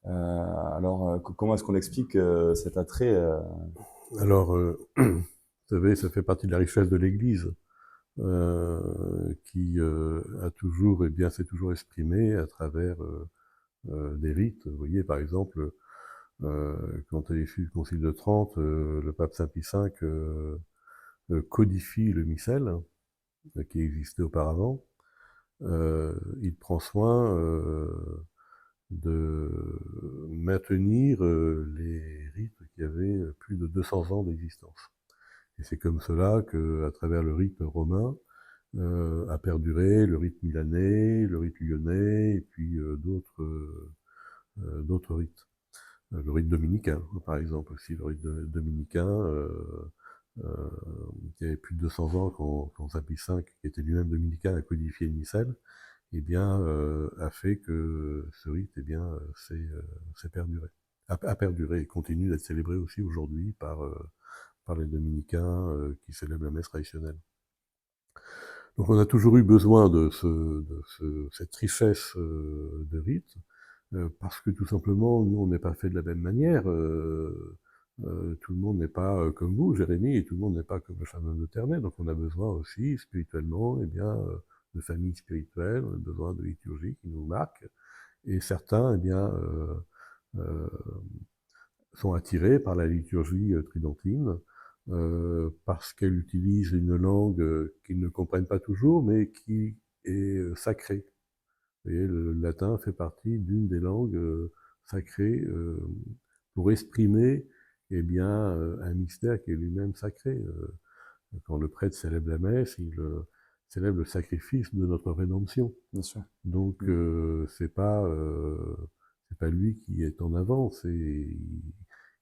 Alors, comment est-ce qu'on explique cet attrait Alors, vous savez, ça fait partie de la richesse de l'Église. Qui a toujours, eh bien, s'est toujours exprimé à travers des rites. Vous voyez, par exemple, quand à l'issue du Concile de Trente, le pape Saint Pie V codifie le missel qui existait auparavant. Il prend soin de maintenir les rites qui avaient plus de 200 ans d'existence. Et c'est comme cela que, à travers le rite romain, a perduré le rite milanais, le rite lyonnais, et puis d'autres rites. Le rite dominicain, par exemple, aussi, le rite dominicain, euh, qui avait plus de 200 ans quand Saint Pie V, qui était lui-même dominicain, a codifié le missel, eh bien, a fait que ce rite, eh bien, s'est perduré. A perduré et continue d'être célébré aussi aujourd'hui par les dominicains qui célèbrent la messe traditionnelle. Donc on a toujours eu besoin cette richesse de rites, parce que tout simplement, nous, on n'est pas fait de la même manière. Tout le monde n'est pas comme vous, Jérémie, et tout le monde n'est pas comme le chanoine de Ternay. Donc on a besoin aussi, spirituellement, eh bien, famille spirituelle, on a besoin de liturgie qui nous marque. Et certains, eh bien, euh, sont attirés par la liturgie tridentine parce qu'elle utilise une langue qu'ils ne comprennent pas toujours, mais qui est sacrée. Vous voyez, le latin fait partie d'une des langues sacrées pour exprimer eh bien, un mystère qui est lui-même sacré. Quand le prêtre célèbre la messe, il célèbre le sacrifice de notre rédemption. Bien sûr. Donc c'est pas lui qui est en avant,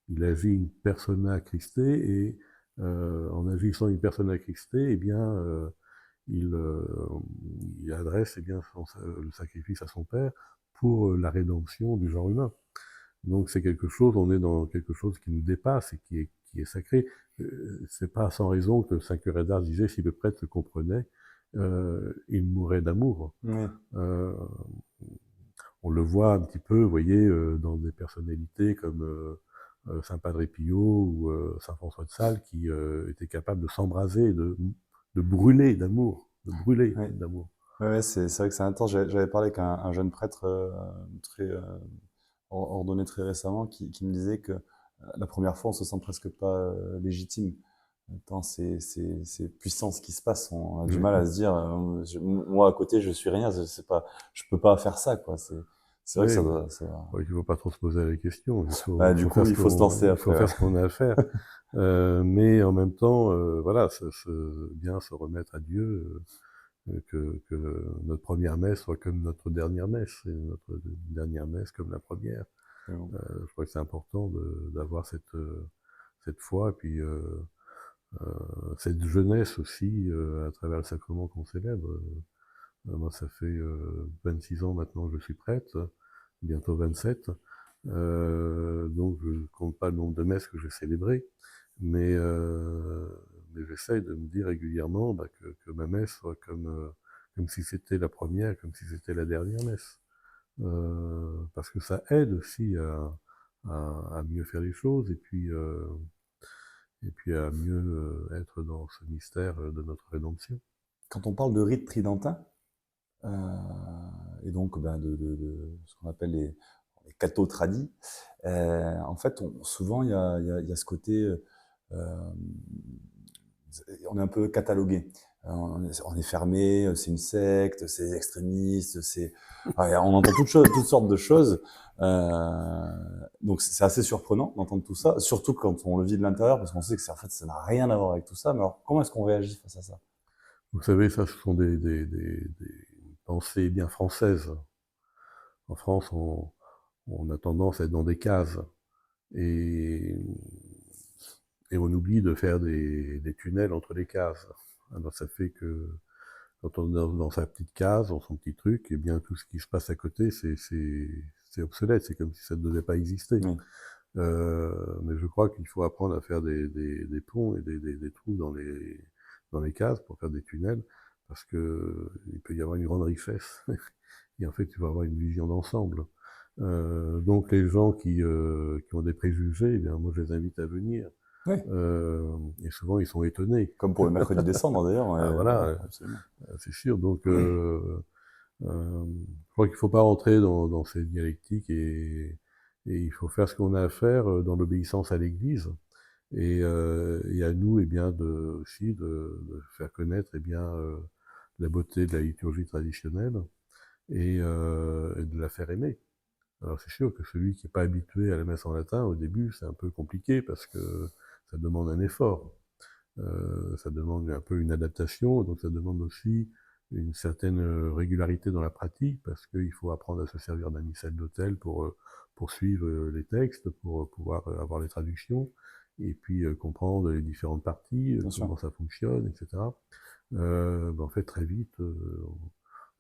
il agit in persona Christe et en agissant in persona Christe, eh bien il, il adresse eh bien le sacrifice à son Père pour la rédemption du genre humain. Donc c'est quelque chose, on est dans quelque chose qui nous dépasse et qui est sacré. C'est pas sans raison que Saint Curé d'Ars disait si le prêtre se comprenait, il mourrait d'amour. Oui. On le voit un petit peu, vous voyez, dans des personnalités comme Saint Padre Pio ou Saint François de Sales qui étaient capables de s'embraser, de brûler d'amour, Oui. d'amour. Ouais, c'est vrai que c'est intense. J'avais parlé avec un jeune prêtre très ordonné très récemment qui me disait que la première fois, on se sent presque pas légitime. Tant c'est puissant ce qui se passe. On a du mal à se dire, moi à côté, je suis rien. C'est pas, je peux pas faire ça, quoi. C'est vrai que Oui, ça doit. il ne faut pas trop se poser la question. Bah, du coup, il faut se lancer Il faut après. faire ce qu'on a à faire. Mais en même temps, voilà, bien se remettre à Dieu, que notre première messe soit comme notre dernière messe, et notre dernière messe comme la première. Bon. Je crois que c'est important d'avoir cette foi, et puis cette jeunesse aussi, à travers le sacrement qu'on célèbre. Moi, ça fait 26 ans maintenant que je suis prêtre, bientôt 27. Donc, je ne compte pas le nombre de messes que j'ai célébrées, mais, mais j'essaye de me dire régulièrement que ma messe soit comme si c'était la première, comme si c'était la dernière messe. Parce que ça aide aussi à mieux faire les choses et puis à mieux être dans ce mystère de notre rédemption. Quand on parle de rite tridentin, euh, et donc ben, de ce qu'on appelle les cathos tradis, en fait, souvent, il y a ce côté, on est un peu catalogué. On est fermé, c'est une secte, c'est extrémiste, on entend toutes sortes de choses. Donc c'est assez surprenant d'entendre tout ça, surtout quand on le vit de l'intérieur, parce qu'on sait que en fait, ça n'a rien à voir avec tout ça. Mais alors, comment est-ce qu'on réagit face à ça? Vous savez, ça, ce sont des pensées bien françaises. En France, on a tendance à être dans des cases. Et, et on oublie de faire des tunnels entre les cases. Alors ça fait que quand on est dans sa petite case, dans son petit truc, et bien tout ce qui se passe à côté, c'est obsolète. C'est comme si ça ne devait pas exister. Oui. Mais je crois qu'il faut apprendre à faire des ponts et des trous dans les cases pour faire des tunnels, parce que il peut y avoir une grande richesse. Et en fait, il faut avoir une vision d'ensemble. Donc les gens qui ont des préjugés, eh bien, moi je les invite à venir. Oui. Et souvent ils sont étonnés. Comme pour le mercredi décembre d'ailleurs. Ah, voilà, Absolument. c'est sûr. Donc je crois qu'il ne faut pas rentrer dans ces dialectiques et il faut faire ce qu'on a à faire dans l'obéissance à l'Église et à nous, eh bien, aussi de faire connaître, eh bien, la beauté de la liturgie traditionnelle et de la faire aimer. Alors c'est sûr que celui qui n'est pas habitué à la messe en latin, au début, c'est un peu compliqué parce que ça demande un effort. Ça demande un peu une adaptation, donc ça demande aussi une certaine régularité dans la pratique, parce qu'il faut apprendre à se servir d'un missel d'autel pour suivre les textes, pour pouvoir avoir les traductions, et puis comprendre les différentes parties, comment ça fonctionne, etc. En fait, très vite,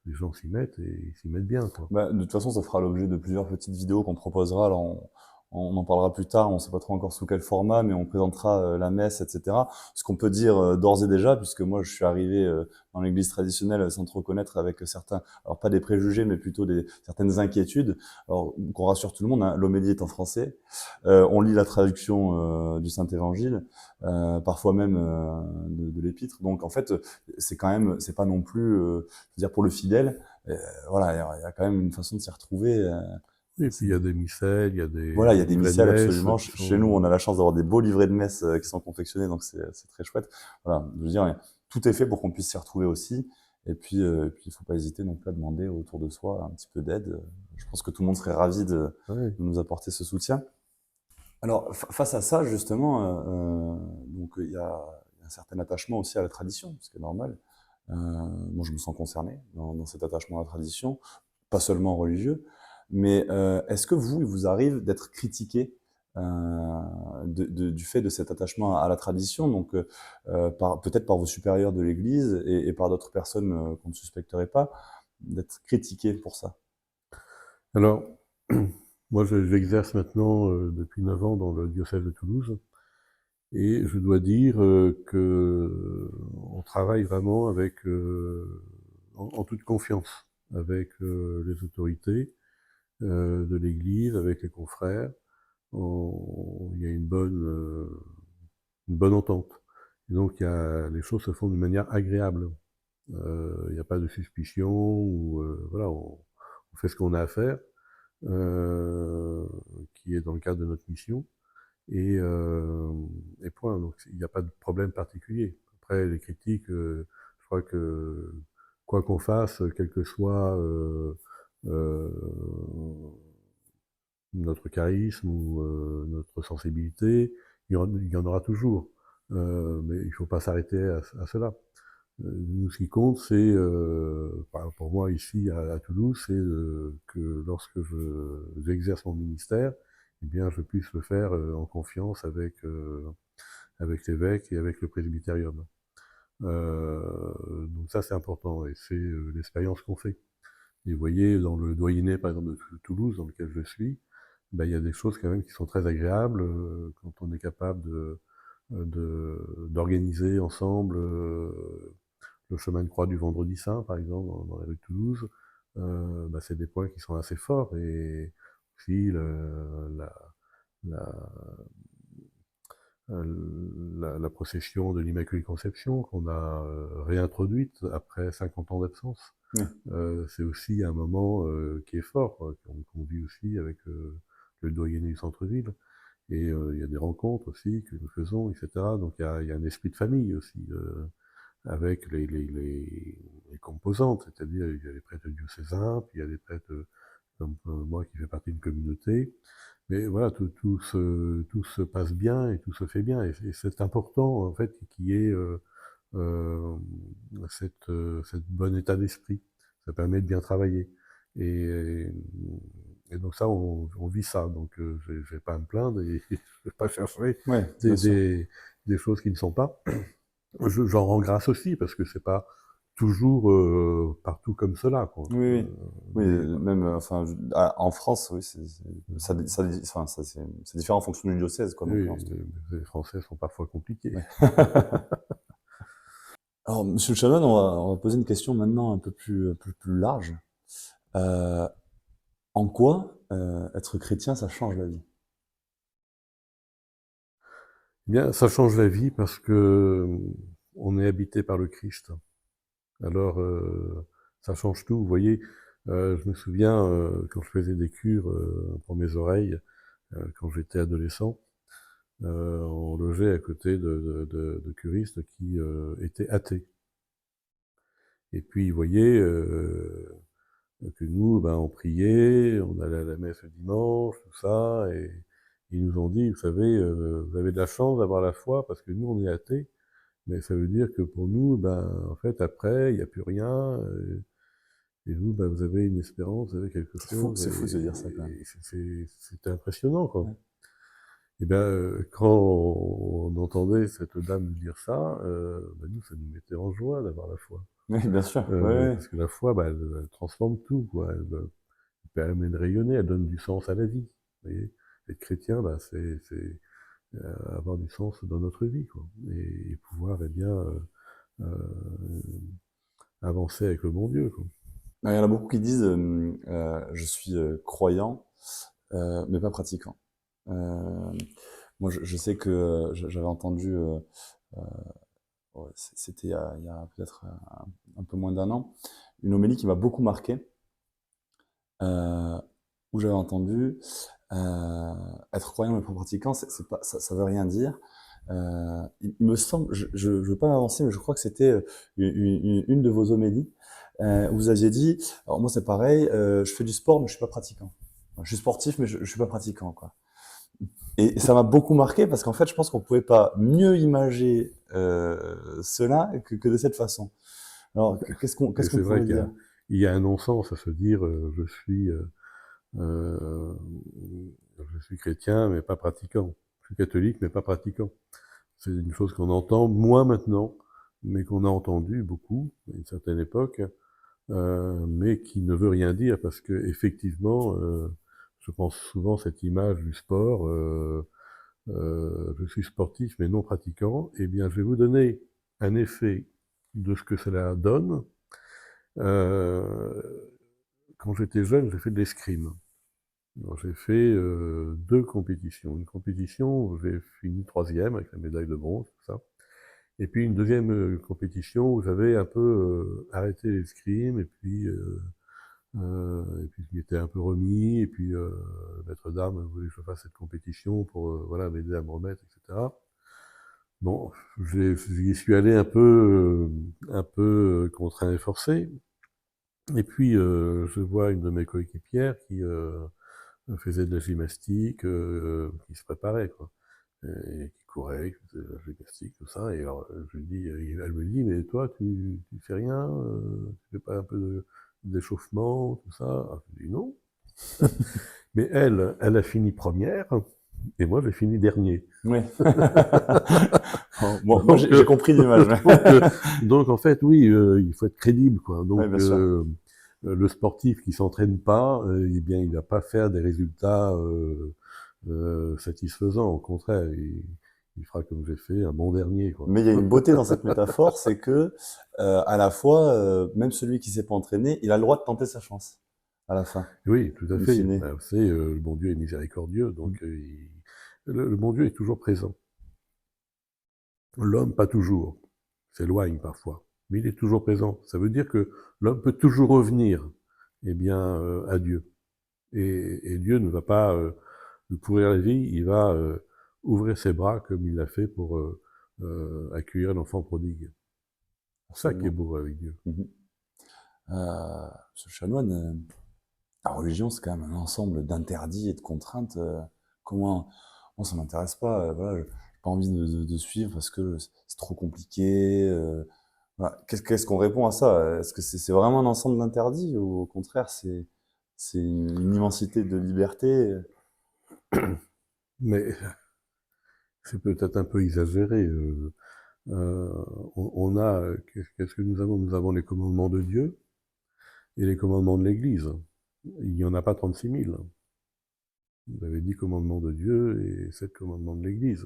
les gens s'y mettent et ils s'y mettent bien, quoi. Bah, de toute façon, ça fera l'objet de plusieurs petites vidéos qu'on proposera. Alors, on en parlera plus tard, on ne sait pas trop encore sous quel format, mais on présentera la messe, etc. Ce qu'on peut dire d'ores et déjà, puisque moi je suis arrivé dans l'église traditionnelle sans trop connaître, avec certains, alors pas des préjugés, mais plutôt certaines inquiétudes. Alors qu'on rassure tout le monde, hein, l'homélie est en français, on lit la traduction du Saint-Évangile, parfois même de l'épître. Donc en fait, c'est quand même, c'est pas non plus, dire pour le fidèle, voilà, il y a quand même une façon de s'y retrouver. Et puis il y a des missels, il y a Voilà, il y des a des livrets de missels messe absolument. qui Chez nous, on sont... a la chance d'avoir des beaux livrets de messe qui sont confectionnés, donc c'est très chouette. Voilà, je veux dire, tout est fait pour qu'on puisse s'y retrouver aussi. Et puis, il faut pas hésiter non plus à demander autour de soi un petit peu d'aide. Je pense que tout le monde serait ravi Ouais. de nous apporter ce soutien. Alors, face à ça, justement, donc il y a un certain attachement aussi à la tradition, ce qui est normal. Moi, je me sens concerné dans cet attachement à la tradition, pas seulement religieux, mais est-ce que vous, il vous arrive d'être critiqué du fait de cet attachement à la tradition, donc peut-être par vos supérieurs de l'Église et par d'autres personnes qu'on ne suspecterait pas, d'être critiqué pour ça? Alors, moi j'exerce maintenant depuis 9 ans dans le diocèse de Toulouse, et je dois dire que on travaille vraiment avec, en toute confiance avec les autorités de l'Église, avec les confrères. Il y a une bonne entente. Et donc les choses se font d'une manière agréable. Il n'y a pas de suspicion, ou voilà, on fait ce qu'on a à faire, qui est dans le cadre de notre mission, et, euh, et point. Donc il n'y a pas de problème particulier. Après, les critiques, je crois que quoi qu'on fasse, quel que soit euh, notre charisme ou notre sensibilité, il y en aura toujours. Mais il ne faut pas s'arrêter à cela. Nous, ce qui compte, c'est, pour moi ici à Toulouse, c'est que lorsque j'exerce mon ministère, eh bien, je puisse le faire en confiance avec l'évêque et avec le presbytérium. Donc ça, c'est important, et c'est l'expérience qu'on fait. Et vous voyez, dans le doyenné, par exemple, de Toulouse, dans lequel je suis, ben, il y a des choses quand même qui sont très agréables quand on est capable d'organiser ensemble le chemin de croix du Vendredi Saint, par exemple, dans la rue de Toulouse. Ben, c'est des points qui sont assez forts. Et puis la, la procession de l'Immaculée Conception qu'on a réintroduite après 50 ans d'absence. Oui. C'est aussi un moment qui est fort, qu'on vit aussi avec le doyenné du centre-ville. Et il y a des rencontres aussi que nous faisons, etc. Donc il y a un esprit de famille aussi, avec les composantes, c'est-à-dire il y a les prêtres diocésains, puis il y a des prêtres comme moi qui fait partie d'une communauté. Mais voilà, tout se passe bien et tout se fait bien. Et c'est important, en fait, qu'il y ait euh, cette bon état d'esprit. Ça permet de bien travailler. Et, et donc ça, on vit ça. Donc je vais pas à me plaindre, et je vais pas chercher Ouais, bien des, sûr. des, des choses qui ne sont pas. J'en rends grâce aussi, parce que c'est pas toujours partout comme cela, quoi. Oui, oui. Oui, Mais voilà. même, enfin, en France, oui, enfin, c'est différent en fonction du diocèse, quoi, donc, Oui, non, les Français sont parfois compliqués. ouais. Alors, Monsieur Chanoine, on va poser une question maintenant un peu plus large. Euh, En quoi être chrétien, ça change la vie? Eh bien, ça change la vie parce que on est habité par le Christ. Alors, ça change tout. Vous voyez, je me souviens quand je faisais des cures pour mes oreilles, quand j'étais adolescent, on logeait à côté de curistes qui étaient athées. Et puis, vous voyez, que nous, ben, on priait, on allait à la messe le dimanche, tout ça, et ils nous ont dit, vous savez, vous avez de la chance d'avoir la foi, parce que nous, on est athées, mais ça veut dire que pour nous, ben, en fait, après, il n'y a plus rien, et vous, ben, vous avez une espérance, vous avez quelque chose, C'est fou de se dire ça quand même. et c'était impressionnant, quoi. Ouais. Et bien, quand on entendait cette dame nous dire ça, ben, nous, ça nous mettait en joie d'avoir la foi. Oui, bien sûr. Ouais, ouais. Parce que la foi, ben, elle transforme tout, quoi. Elle permet de rayonner, elle donne du sens à la vie. Vous voyez, être chrétien, bah, c'est avoir du sens dans notre vie, quoi, et pouvoir, eh bien, avancer avec le bon Dieu, quoi. Il y en a beaucoup qui disent je suis croyant, mais pas pratiquant. Moi, je sais que j'avais entendu, ouais, c'était il y a peut-être un peu moins d'un an, une homélie qui m'a beaucoup marqué, euh, où j'avais entendu être croyant mais pas pratiquant, c'est pas, ça veut rien dire. Il me semble, je veux pas m'avancer, mais je crois que c'était une de vos homélies où vous aviez dit, alors moi c'est pareil, je fais du sport mais je suis pas pratiquant. Enfin, je suis sportif mais je suis pas pratiquant, quoi. Et ça m'a beaucoup marqué parce qu'en fait, je pense qu'on pouvait pas mieux imager cela que de cette façon. Alors, Et qu'est-ce qu'on c'est vrai pourrait qu'il y dire? a, il y a un non-sens à se dire euh, je suis chrétien mais pas pratiquant. Je suis catholique mais pas pratiquant. C'est une chose qu'on entend moins maintenant, mais qu'on a entendu beaucoup à une certaine époque, mais qui ne veut rien dire parce que effectivement, je pense souvent à cette image du sport. Je suis sportif mais non pratiquant. Eh bien, je vais vous donner un effet de ce que cela donne. Euh, Quand j'étais jeune, j'ai fait de l'escrime. J'ai fait 2 compétitions. Une compétition où j'ai fini 3e avec la médaille de bronze, tout ça. Et puis une deuxième compétition où j'avais un peu arrêté l'escrime et puis je m'étais un peu remis et puis le maître d'armes voulait que je fasse cette compétition pour voilà m'aider à me remettre, etc. Bon, j'y suis allé un peu contraint et forcé. Et puis je vois une de mes coéquipières qui faisait de la gymnastique, qui se préparait, quoi, et qui courait, qui faisait de la gymnastique, tout ça. Et alors, je lui dis, elle me dit, mais toi, tu fais rien, tu fais pas un peu d'échauffement, tout ça. Alors, je lui dis non. Mais elle a fini première, et moi, j'ai fini dernier. Oui. Bon, moi, Donc, j'ai compris l'image. donc, donc, en fait, oui, il faut être crédible, quoi. Oui, Donc, bien sûr. le sportif qui s'entraîne pas, eh bien, il va pas faire des résultats satisfaisants. Au contraire, il fera comme j'ai fait, un bon dernier, quoi. Mais il y a une beauté dans cette métaphore, c'est que à la fois, même celui qui s'est pas entraîné, il a le droit de tenter sa chance à la fin, Oui, tout à in fait. fine. Ben, c'est le bon Dieu est miséricordieux, donc le bon Dieu est toujours présent. L'homme, pas toujours, s'éloigne parfois, mais il est toujours présent. Ça veut dire que l'homme peut toujours revenir, eh bien, à Dieu. Et Dieu ne va pas lui pourrir la vie, il va ouvrir ses bras comme il l'a fait pour accueillir l'enfant prodigue. C'est ça qui est Absolument. beau avec Dieu. Mhm. Monsieur Chanoine, la religion, c'est quand même un ensemble d'interdits et de contraintes. Comment, moi, ça m'intéresse pas. Voilà, j'ai pas envie de suivre parce que c'est trop compliqué. Voilà. Qu'est-ce qu'on répond à ça? Est-ce que c'est vraiment un ensemble d'interdits ou au contraire, c'est une immensité de liberté? Mais c'est peut-être un peu exagéré. On a, qu'est-ce que nous avons? Nous avons les commandements de Dieu et les commandements de l'Église. Il n'y en a pas 36 000. Vous avez 10 commandements de Dieu et 7 commandements de l'Église.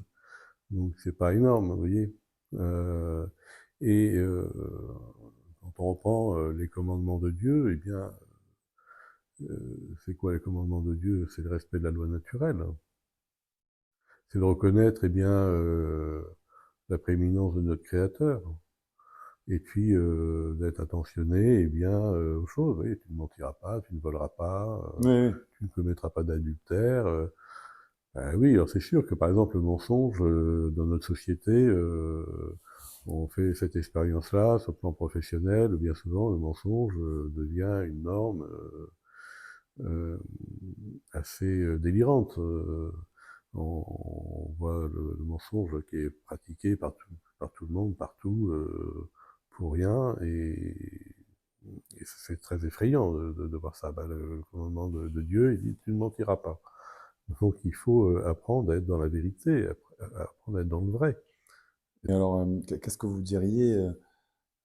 Donc c'est pas énorme, vous voyez. Euh, et quand on reprend les commandements de Dieu, eh bien, c'est quoi les commandements de Dieu? C'est le respect de la loi naturelle. C'est de reconnaître, eh bien, la prééminence de notre Créateur. Et puis d'être attentionné, eh bien, aux choses. Oui, tu ne mentiras pas, tu ne voleras pas, Oui, oui. tu ne commettras pas d'adultère. Oui, alors c'est sûr que par exemple le mensonge dans notre société, on fait cette expérience-là sur le plan professionnel. Bien souvent, le mensonge devient une norme euh, assez délirante. On voit le mensonge qui est pratiqué par tout le monde, partout, pour rien, et c'est très effrayant de voir ça. Ben, le commandement de Dieu, il dit tu ne mentiras pas. Donc il faut apprendre à être dans la vérité, apprendre à être dans le vrai. Et alors, qu'est-ce que vous diriez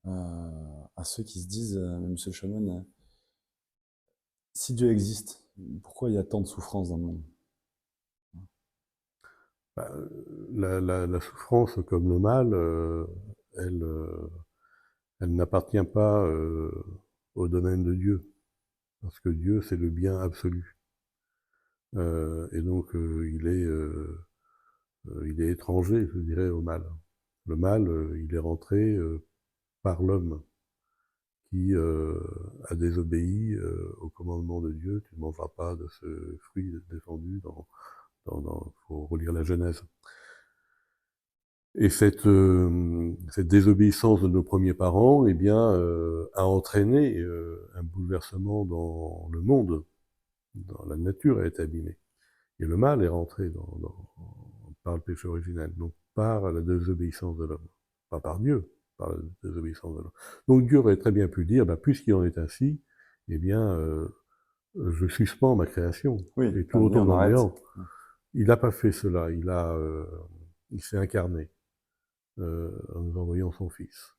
à ceux qui se disent, Monsieur Chanoine, si Dieu existe, pourquoi il y a tant de souffrance dans le monde? Bah, la souffrance comme le mal, elle, elle n'appartient pas au domaine de Dieu, parce que Dieu, c'est le bien absolu. Et donc, il est étranger, je dirais, au mal. Le mal, il est rentré par l'homme qui a désobéi au commandement de Dieu. Tu ne mangeras pas de ce fruit défendu faut relire la Genèse. Et cette désobéissance de nos premiers parents, eh bien, a entraîné un bouleversement dans le monde, dans la nature a été abîmée. Et le mal est rentré par le péché originel, donc par la désobéissance de l'homme. Pas par Dieu, par la désobéissance de l'homme. Donc Dieu aurait très bien pu dire, bah, puisqu'il en est ainsi, eh bien, je suspends ma création, Oui, et tout plein de nuits, retombe on dans le arrête. néant. Il n'a pas fait cela, il s'est incarné en nous envoyant son Fils,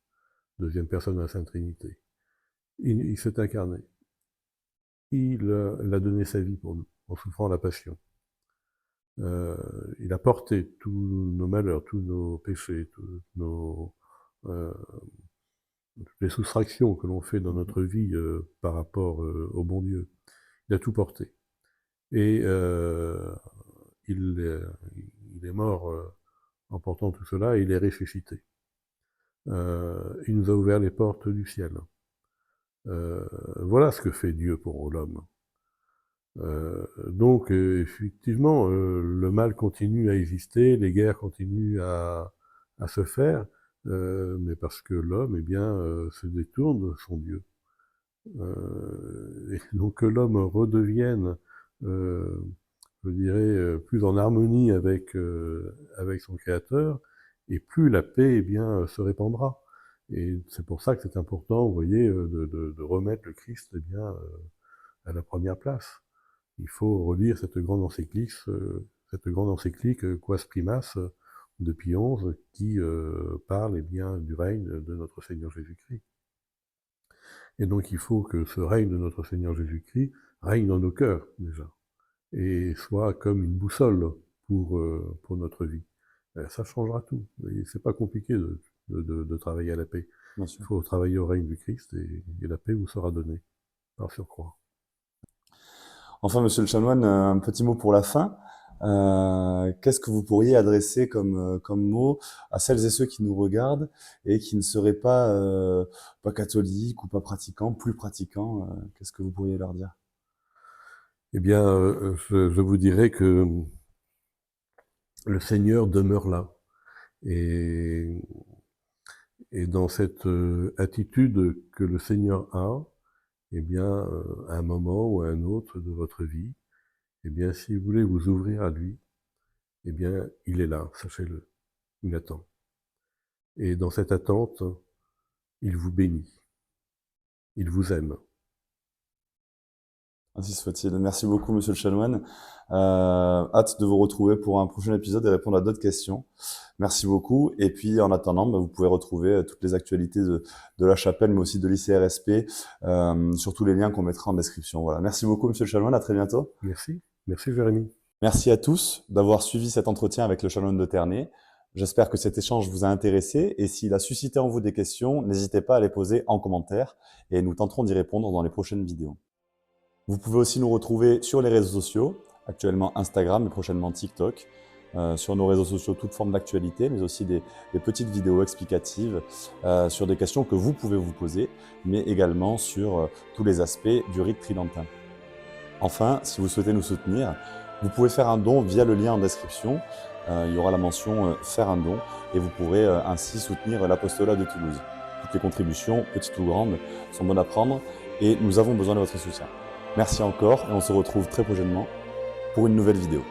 deuxième personne de la Sainte Trinité. Il s'est incarné. Il a donné sa vie pour nous, en souffrant la passion. Il a porté tous nos malheurs, tous nos péchés, euh, toutes les soustractions que l'on fait dans notre vie par rapport au bon Dieu. Il a tout porté. Et il, il est mort en portant tout cela et il est ressuscité. Il nous a ouvert les portes du ciel. Voilà ce que fait Dieu pour l'homme. Donc, effectivement, le mal continue à exister, les guerres continuent à se faire, mais parce que l'homme, eh bien, se détourne de son Dieu. Et donc que l'homme redevienne, je dirais, plus en harmonie avec son Créateur, et plus la paix, eh bien, se répandra. Et c'est pour ça que c'est important, vous voyez, de remettre le Christ, eh bien, à la première place. Il faut relire cette grande encyclique Quas Primas de Pie XI qui parle eh bien, du règne de notre Seigneur Jésus-Christ. Et donc il faut que ce règne de notre Seigneur Jésus-Christ règne dans nos cœurs déjà, et soit comme une boussole pour notre vie. Ça changera tout. C'est pas compliqué de travailler à la paix. Bien sûr. Il faut travailler au règne du Christ et la paix vous sera donnée par surcroît. Enfin, monsieur le chanoine, un petit mot pour la fin. Qu'est-ce que vous pourriez adresser comme mot à celles et ceux qui nous regardent et qui ne seraient pas catholiques ou pas pratiquants, plus pratiquants, qu'est-ce que vous pourriez leur dire? Eh bien, je vous dirais que le Seigneur demeure là. Et, et dans cette attitude que le Seigneur a, eh bien, à un moment ou à un autre de votre vie, eh bien, si vous voulez vous ouvrir à lui, eh bien, il est là, sachez-le. Il attend. Et dans cette attente, il vous bénit. Il vous aime. Ainsi soit-il. Merci beaucoup, monsieur le chanoine. Hâte de vous retrouver pour un prochain épisode et répondre à d'autres questions. Merci beaucoup. Et puis, en attendant, vous pouvez retrouver toutes les actualités de la chapelle, mais aussi de l'ICRSP, sur tous les liens qu'on mettra en description. Voilà. Merci beaucoup, monsieur le chanoine. À très bientôt. Merci. Merci, Jérémy. Merci à tous d'avoir suivi cet entretien avec le chanoine de Ternay. J'espère que cet échange vous a intéressé et s'il a suscité en vous des questions, n'hésitez pas à les poser en commentaire et nous tenterons d'y répondre dans les prochaines vidéos. Vous pouvez aussi nous retrouver sur les réseaux sociaux, actuellement Instagram et prochainement TikTok, sur nos réseaux sociaux, toute forme d'actualité, mais aussi des petites vidéos explicatives sur des questions que vous pouvez vous poser, mais également sur tous les aspects du rite tridentin. Enfin, si vous souhaitez nous soutenir, vous pouvez faire un don via le lien en description. Il y aura la mention « Faire un don » et vous pourrez ainsi soutenir l'apostolat de Toulouse. Toutes les contributions, petites ou grandes, sont bonnes à prendre et nous avons besoin de votre soutien. Merci encore et on se retrouve très prochainement pour une nouvelle vidéo.